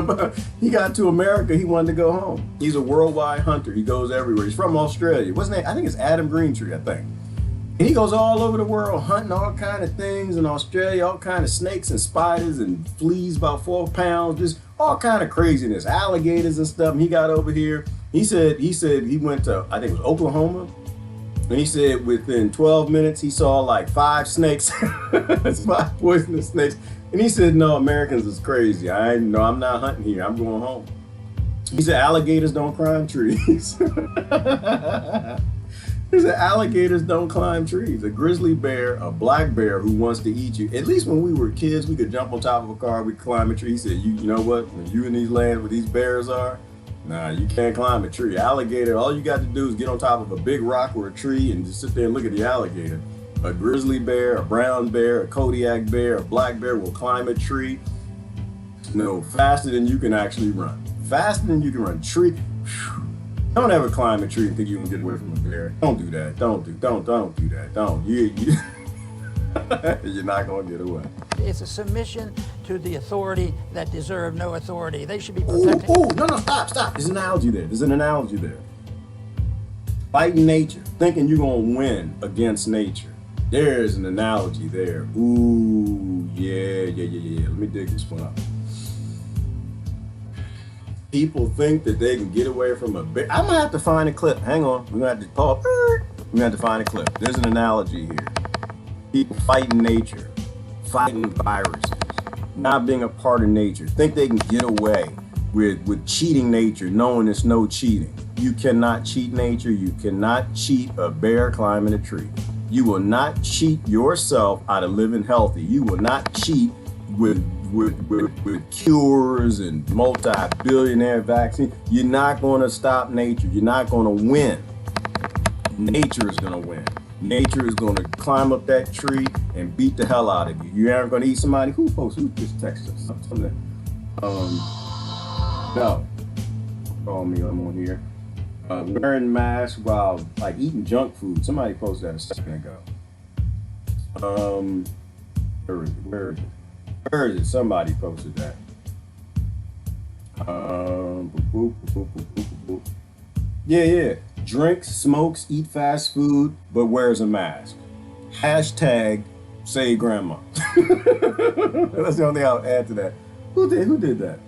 about, he got to America, he wanted to go home. He's a worldwide hunter. He goes everywhere. He's from Australia. Wasn't it? I think it's Adam Greentree, I think. And he goes all over the world hunting all kind of things in Australia, all kind of snakes and spiders and fleas about 4 pounds, just all kind of craziness, alligators and stuff. And he got over here. He said he went to, I think it was Oklahoma. And he said within 12 minutes, he saw like 5 snakes, 5 poisonous snakes. And he said, no, Americans is crazy. I'm not hunting here. I'm going home. He said, alligators don't climb trees. He said, alligators don't climb trees. A grizzly bear, a black bear who wants to eat you. At least when we were kids, we could jump on top of a car, we could climb a tree. He said, you know what? When you in these lands where these bears are, nah, you can't climb a tree. Alligator, all you got to do is get on top of a big rock or a tree and just sit there and look at the alligator. A grizzly bear, a brown bear, a Kodiak bear, a black bear will climb a tree, faster than you can actually run. Faster than you can run. Tree. Whew. Don't ever climb a tree and think you can get away from a bear. Don't do that. Don't do that. Don't. You're not going to get away. It's a submission to the authority that deserve no authority. They should be protected. No, stop. There's an analogy there. Fighting nature, thinking you're going to win against nature. There's an analogy there. Ooh, yeah. Let me dig this one up. People think that they can get away from a bear. I'm going to have to find a clip. Hang on. We're going to have to pause. We have to find a clip. There's an analogy here. People fighting nature, fighting viruses, not being a part of nature. Think they can get away with cheating nature, knowing it's no cheating. You cannot cheat nature. You cannot cheat a bear climbing a tree. You will not cheat yourself out of living healthy. You will not cheat with cures and multi-billionaire vaccines. You're not going to stop nature. You're not going to win. Nature is going to win. Nature is going to climb up that tree and beat the hell out of you. You aren't going to eat somebody. Who just texted us something? No. Call me. I'm on here. Wearing masks while like eating junk food. Somebody posted that a second ago. Where is it? Somebody posted that. Yeah. Drinks, smokes, eat fast food, but wears a mask. Hashtag say grandma. That's the only thing I'll add to that. Who did that?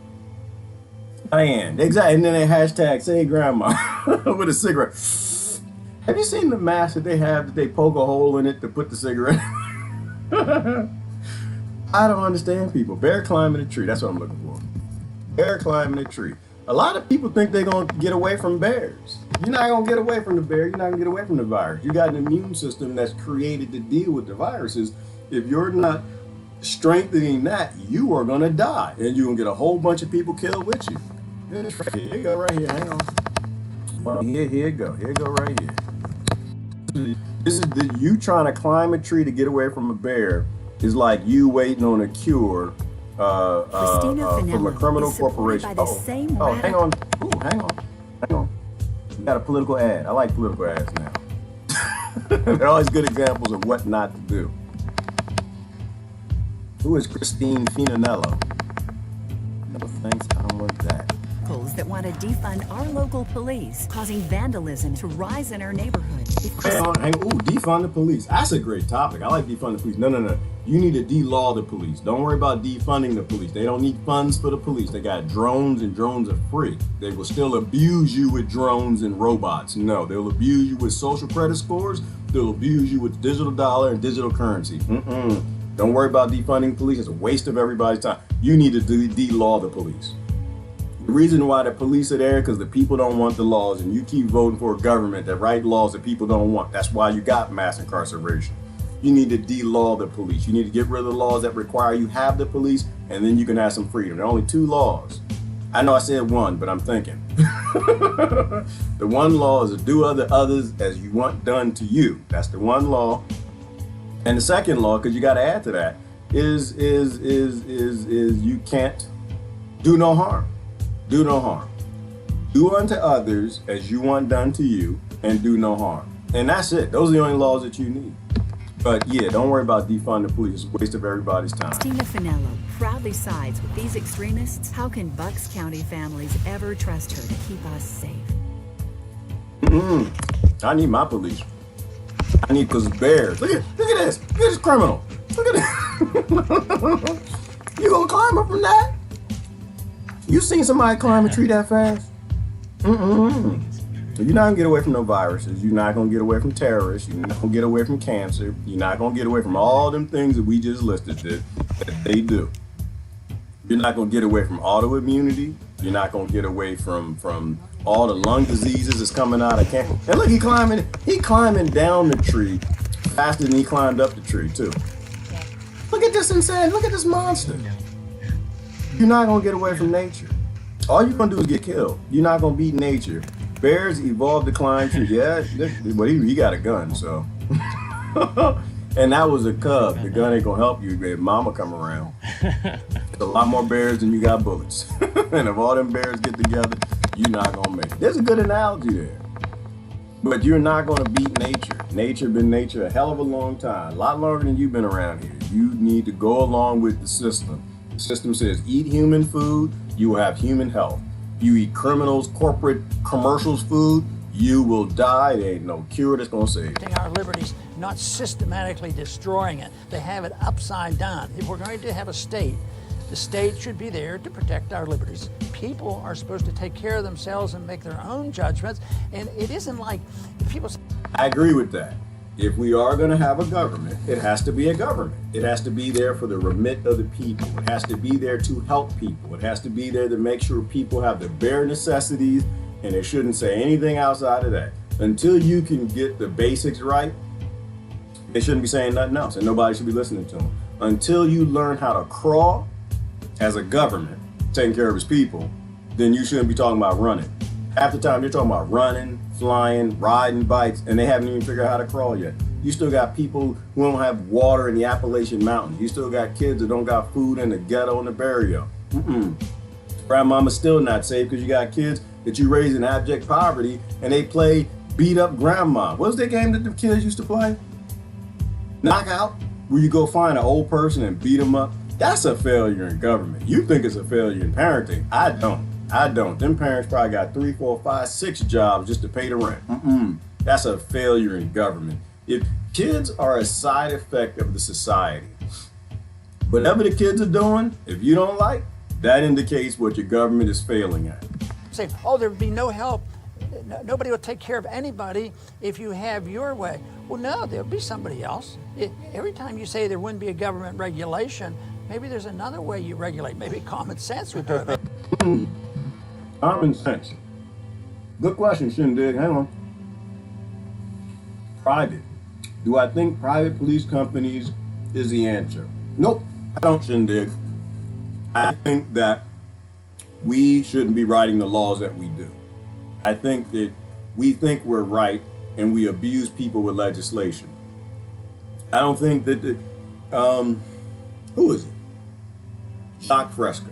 Diane. Exactly. And then they hashtag say grandma with a cigarette. Have you seen the mask that they have that they poke a hole in it to put the cigarette? I don't understand people. Bear climbing a tree. That's what I'm looking for. Bear climbing a tree. A lot of people think they're going to get away from bears. You're not going to get away from the bear. You're not going to get away from the virus. You got an immune system that's created to deal with the viruses. If you're not strengthening that, you are going to die. And you're going to get a whole bunch of people killed with you. Here you go right here. Hang on. Well, here you go. Here you go right here. This is you trying to climb a tree to get away from a bear is like you waiting on a cure from a criminal corporation. Hang on. Hang on. You got a political ad. I like political ads now. They're always good examples of what not to do. Who is Christine Finanello? No thanks, I don't want that. That want to defund our local police, causing vandalism to rise in our neighborhood. Defund the police. That's a great topic. I like defund the police. No. You need to de-law the police. Don't worry about defunding the police. They don't need funds for the police. They got drones, and drones are free. They will still abuse you with drones and robots. No, they'll abuse you with social credit scores. They'll abuse you with digital dollar and digital currency. Don't worry about defunding the police. It's a waste of everybody's time. You need to de-law the police. The reason why the police are there because the people don't want the laws, and you keep voting for a government that write laws that people don't want. That's why you got mass incarceration. You need to de-law the police. You need to get rid of the laws that require you have the police, and then you can have some freedom. There are only 2 laws. I know I said 1, but I'm thinking. The one law is to do others as you want done to you. That's the one law. And the second law, because you got to add to that, is you can't do no harm. Do no harm. Do unto others as you want done to you, and do no harm. And that's it. Those are the only laws that you need. But yeah, don't worry about defunding the police. It's a waste of everybody's time. Tina Finello proudly sides with these extremists. How can Bucks County families ever trust her to keep us safe? I need my police. I need because bears. Look at this. Look at this criminal. Look at this. You gonna climb up from that? You seen somebody climb a tree that fast? So you're not gonna get away from no viruses. You're not gonna get away from terrorists. You're not gonna get away from cancer. You're not gonna get away from all them things that we just listed that they do. You're not gonna get away from autoimmunity. You're not gonna get away from all the lung diseases that's coming out of cancer. And look, he climbing down the tree faster than he climbed up the tree too. Look at this insane. Look at this monster. You're not gonna get away from nature. All you're gonna do is get killed. You're not gonna beat nature. Bears evolved to climb trees. Yeah, but he got a gun, so. And that was a cub. The gun ain't gonna help you if mama come around. There's a lot more bears than you got bullets. And if all them bears get together, you're not gonna make it. There's a good analogy there. But you're not gonna beat nature. Nature been nature a hell of a long time. A lot longer than you've been around here. You need to go along with the system. The system says eat human food, you will have human health. If you eat criminals, corporate, commercials food, you will die. There ain't no cure that's gonna save you. Our liberties, not systematically destroying it. They have it upside down. If we're going to have a state The state should be there to protect our liberties. People are supposed to take care of themselves and make their own judgments. And it isn't like people say, I agree with that. If we are going to have a government, it has to be a government. It has to be there for the remit of the people. It has to be there to help people. It has to be there to make sure people have the bare necessities, and it shouldn't say anything outside of that. Until you can get the basics right, they shouldn't be saying nothing else, and nobody should be listening to them. Until you learn how to crawl as a government, taking care of its people, then you shouldn't be talking about running. Half the time you're talking about running, flying, riding bikes, and they haven't even figured out how to crawl yet. You still got people who don't have water in the Appalachian Mountains. You still got kids that don't got food in the ghetto and the barrio. Grandmama's still not safe because you got kids that you raise in abject poverty and they play beat up grandma. What was that game that the kids used to play? Knockout, where you go find an old person and beat them up. That's a failure in government. You think it's a failure in parenting. I don't. Them parents probably got 3, 4, 5, 6 jobs just to pay the rent. That's a failure in government. If kids are a side effect of the society, whatever the kids are doing, if you don't like, that indicates what your government is failing at. Say, oh, there would be no help. Nobody will take care of anybody if you have your way. Well, no, there'll be somebody else. Every time you say there wouldn't be a government regulation, maybe there's another way you regulate. Maybe common sense would do it. Common sense. Good question, Shindig. Hang on. Private. Do I think private police companies is the answer? Nope, I don't, Shindig. I think that we shouldn't be writing the laws that we do. I think that we think we're right and we abuse people with legislation. I don't think that who is it? Jacques Fresco.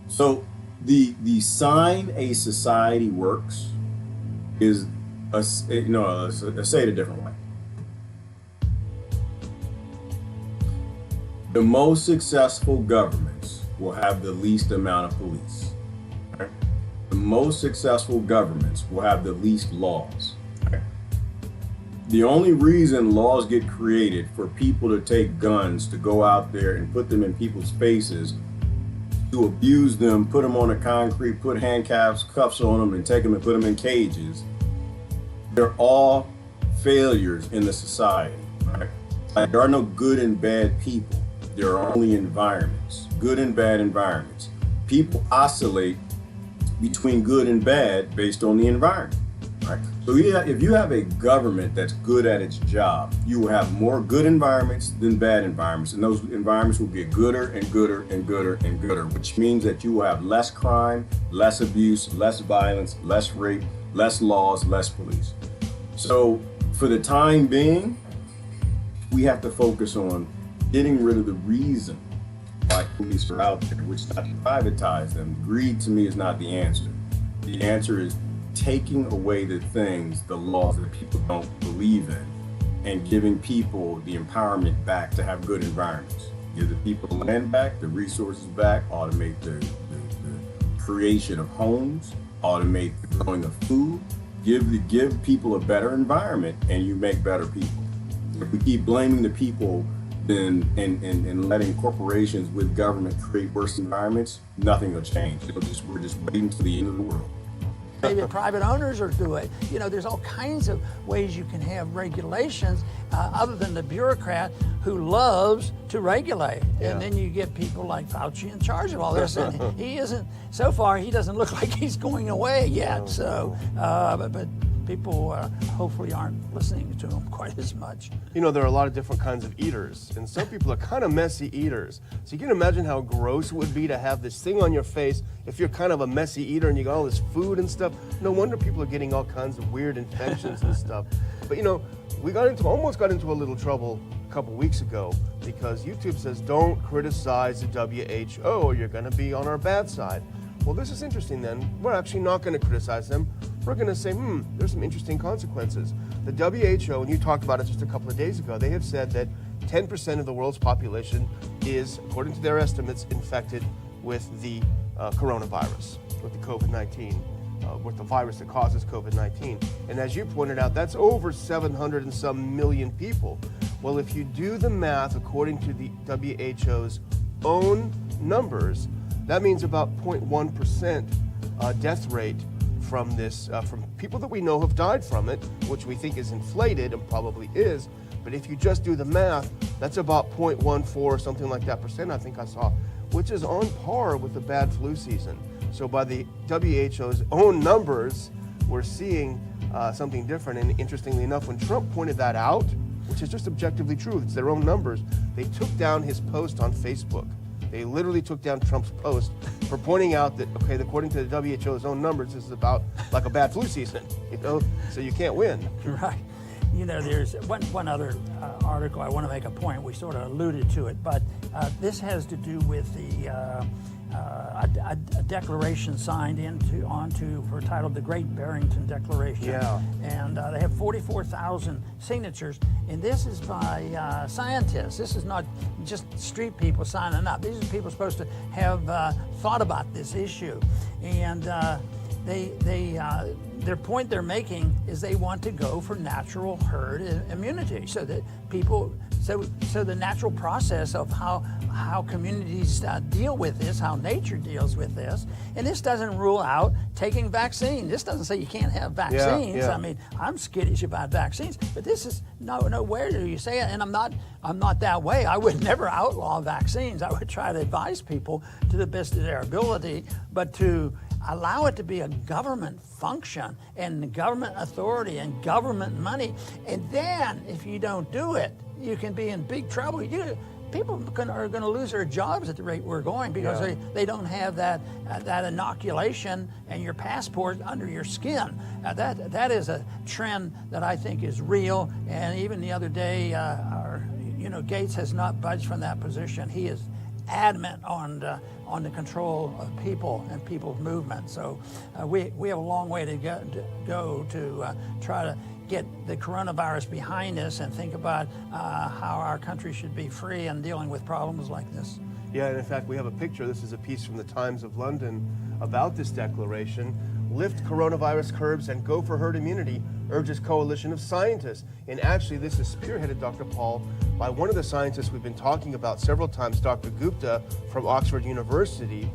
So the sign a society works is say it a different way. The most successful governments will have the least amount of police. Right? The most successful governments will have the least laws. Right? The only reason laws get created for people to take guns, to go out there and put them in people's faces, to abuse them, put them on the concrete, put handcuffs, cuffs on them, and take them and put them in cages, they're all failures in the society. Right? Like, there are no good and bad people. There are only environments, good and bad environments. People oscillate between good and bad based on the environment, right? So if you have a government that's good at its job, you will have more good environments than bad environments, and those environments will get gooder and gooder and gooder and gooder, which means that you will have less crime, less abuse, less violence, less rape, less laws, less police. So for the time being, we have to focus on getting rid of the reason why police are out there, which is not to privatize them. Greed to me is not the answer. The answer is taking away the things, the laws that people don't believe in, and giving people the empowerment back to have good environments. Give the people the land back, the resources back, automate the creation of homes, automate the growing of food, give people a better environment, and you make better people. If we keep blaming the people and letting corporations with government create worse environments, nothing will change. We're just waiting to the end of the world. Maybe private owners are doing. There's all kinds of ways you can have regulations other than the bureaucrat who loves to regulate. Yeah. And then you get people like Fauci in charge of all this. And he isn't, so far, he doesn't look like he's going away yet. No. So, but people hopefully aren't listening to him quite as much. There are a lot of different kinds of eaters, and some people are kind of messy eaters. So you can imagine how gross it would be to have this thing on your face if you're kind of a messy eater and you got all this food and stuff. No wonder people are getting all kinds of weird infections and stuff. But we almost got into a little trouble a couple weeks ago because YouTube says don't criticize the WHO or you're going to be on our bad side. Well, this is interesting then. We're actually not going to criticize them. We're going to say, there's some interesting consequences. The WHO, and you talked about it just a couple of days ago, they have said that 10% of the world's population is, according to their estimates, infected with the coronavirus, with the COVID-19, with the virus that causes COVID-19. And as you pointed out, that's over 700 and some million people. Well, if you do the math according to the WHO's own numbers, that means about 0.1% death rate from this, from people that we know have died from it, which we think is inflated and probably is. But if you just do the math, that's about 0.14, something like that percent, I think I saw, which is on par with the bad flu season. So by the WHO's own numbers, we're seeing something different. And interestingly enough, when Trump pointed that out, which is just objectively true, it's their own numbers, they took down his post on Facebook. They literally took down Trump's post for pointing out that, okay, according to the WHO's own numbers, this is about like a bad flu season, you know, so you can't win. Right. You know, there's one other article I want to make a point. We sort of alluded to it, but this has to do with the a declaration signed titled the Great Barrington Declaration. Yeah. And they have 44,000 signatures, and this is by scientists. This is not just street people signing up. These are people supposed to have thought about this issue, and their point they're making is they want to go for natural herd immunity, so that people, so the natural process of how communities deal with this, how nature deals with this, and this doesn't rule out taking vaccine. This doesn't say you can't have vaccines. Yeah. I mean, I'm skittish about vaccines, but this is nowhere do you say it. And I'm not that way. I would never outlaw vaccines. I would try to advise people to the best of their ability, but to allow it to be a government function and government authority and government money, and then if you don't do it, you can be in big trouble. People are going to lose their jobs at the rate we're going because they don't have that inoculation and your passport under your skin. That is a trend that I think is real. And even the other day, Gates has not budged from that position. He is adamant on the control of people and people's movement. So we have a long way to go to try to get the coronavirus behind us and think about how our country should be free and dealing with problems like this. Yeah, and in fact, we have a picture. This is a piece from the Times of London about this declaration. Lift coronavirus curbs and go for herd immunity, urges coalition of scientists. And actually, this is spearheaded, Dr. Paul, by one of the scientists we've been talking about several times, Dr. Gupta from Oxford University.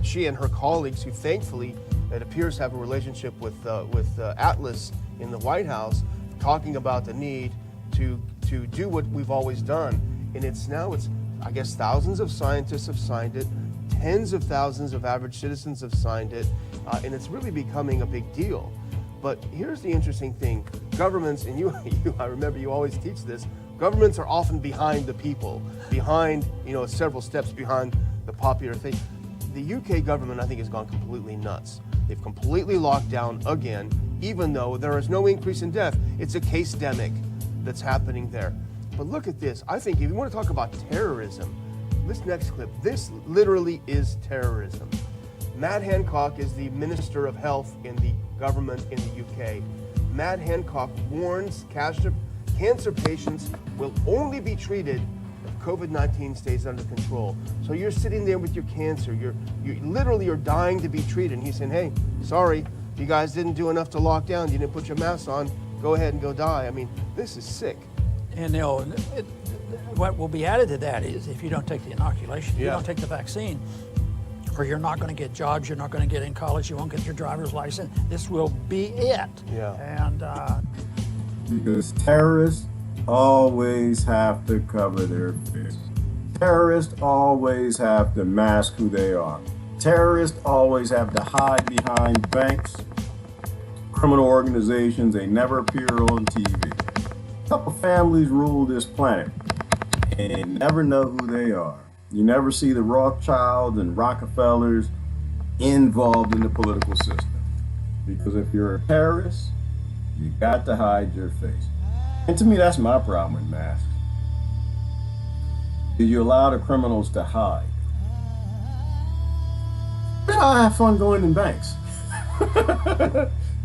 She and her colleagues, who thankfully it appears have a relationship with Atlas in the White House, talking about the need to do what we've always done. And I guess thousands of scientists have signed it, tens of thousands of average citizens have signed it, and it's really becoming a big deal. But here's the interesting thing. Governments, and I remember you always teach this, governments are often behind the people, behind, several steps behind the popular thing. The UK government, I think, has gone completely nuts. They've completely locked down again, even though there is no increase in death. It's a case-demic that's happening there. But look at this. I think if you want to talk about terrorism, this next clip, this literally is terrorism. Matt Hancock is the Minister of Health in the government in the UK. Matt Hancock warns cancer patients will only be treated if COVID-19 stays under control. So you're sitting there with your cancer, you literally are dying to be treated, and he's saying, hey, sorry, you guys didn't do enough to lock down, you didn't put your masks on, go ahead and go die. I mean, this is sick. And what will be added to that is if you don't take the inoculation, if you don't take the vaccine, or you're not going to get jobs, you're not going to get in college, you won't get your driver's license, this will be it. Yeah. And because terrorists always have to cover their face. Terrorists always have to mask who they are. Terrorists always have to hide behind banks, criminal organizations. They never appear on TV. A couple families rule this planet, and you never know who they are. You never see the Rothschilds and Rockefellers involved in the political system. Because if you're a terrorist, you got to hide your face. And to me, that's my problem with masks. Did you allow the criminals to hide? I have fun going in banks.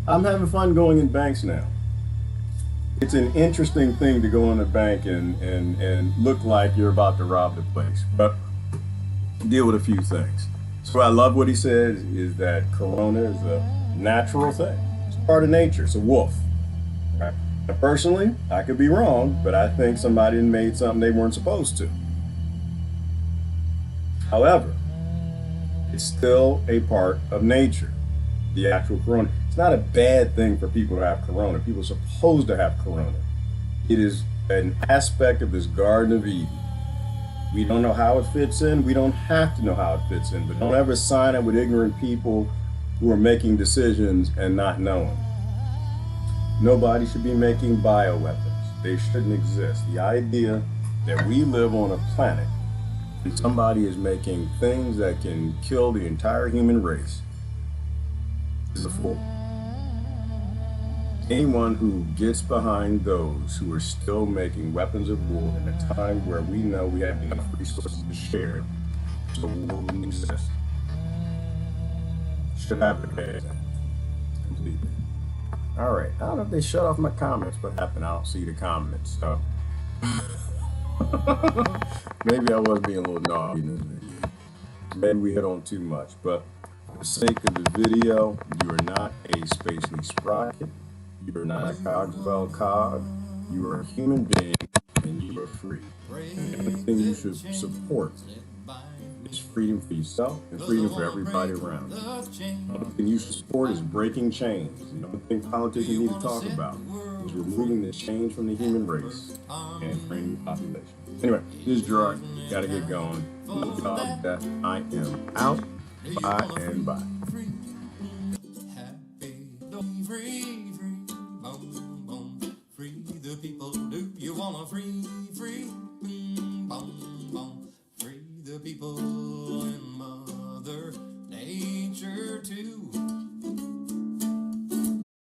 I'm having fun going in banks now. It's an interesting thing to go in a bank and look like you're about to rob the place, but deal with a few things. So I love what he said is that corona is a natural thing. It's part of nature. It's a wolf. Right? Now, personally, I could be wrong, but I think somebody made something they weren't supposed to. However, it's still a part of nature, the actual corona. It's not a bad thing for people to have corona. People are supposed to have corona. It is an aspect of this Garden of Eden. We don't know how it fits in. We don't have to know how it fits in, but don't ever sign up with ignorant people who are making decisions and not knowing. Nobody should be making bioweapons. They shouldn't exist. The idea that we live on a planet and somebody is making things that can kill the entire human race is a fool. Anyone who gets behind those who are still making weapons of war in a time where we know we have enough resources to share so war wouldn't exist should have to pay that completely. All right, I don't know if they shut off my comments. What happened? I don't see the comments, so maybe I was being a little naughty in this video. Maybe we hit on too much, but for the sake of the video, you are not a spacely sprocket. You are not a Cogswell cog. You are a human being, and you are free. And the only thing you should support is freedom for yourself and freedom for everybody around you. The only thing you should support is breaking chains. The only thing politicians need to talk about is removing the chains from the human race and freeing the population. Anyway, this is Gerard. Gotta get going. Love y'all to death. I am out. Bye and bye.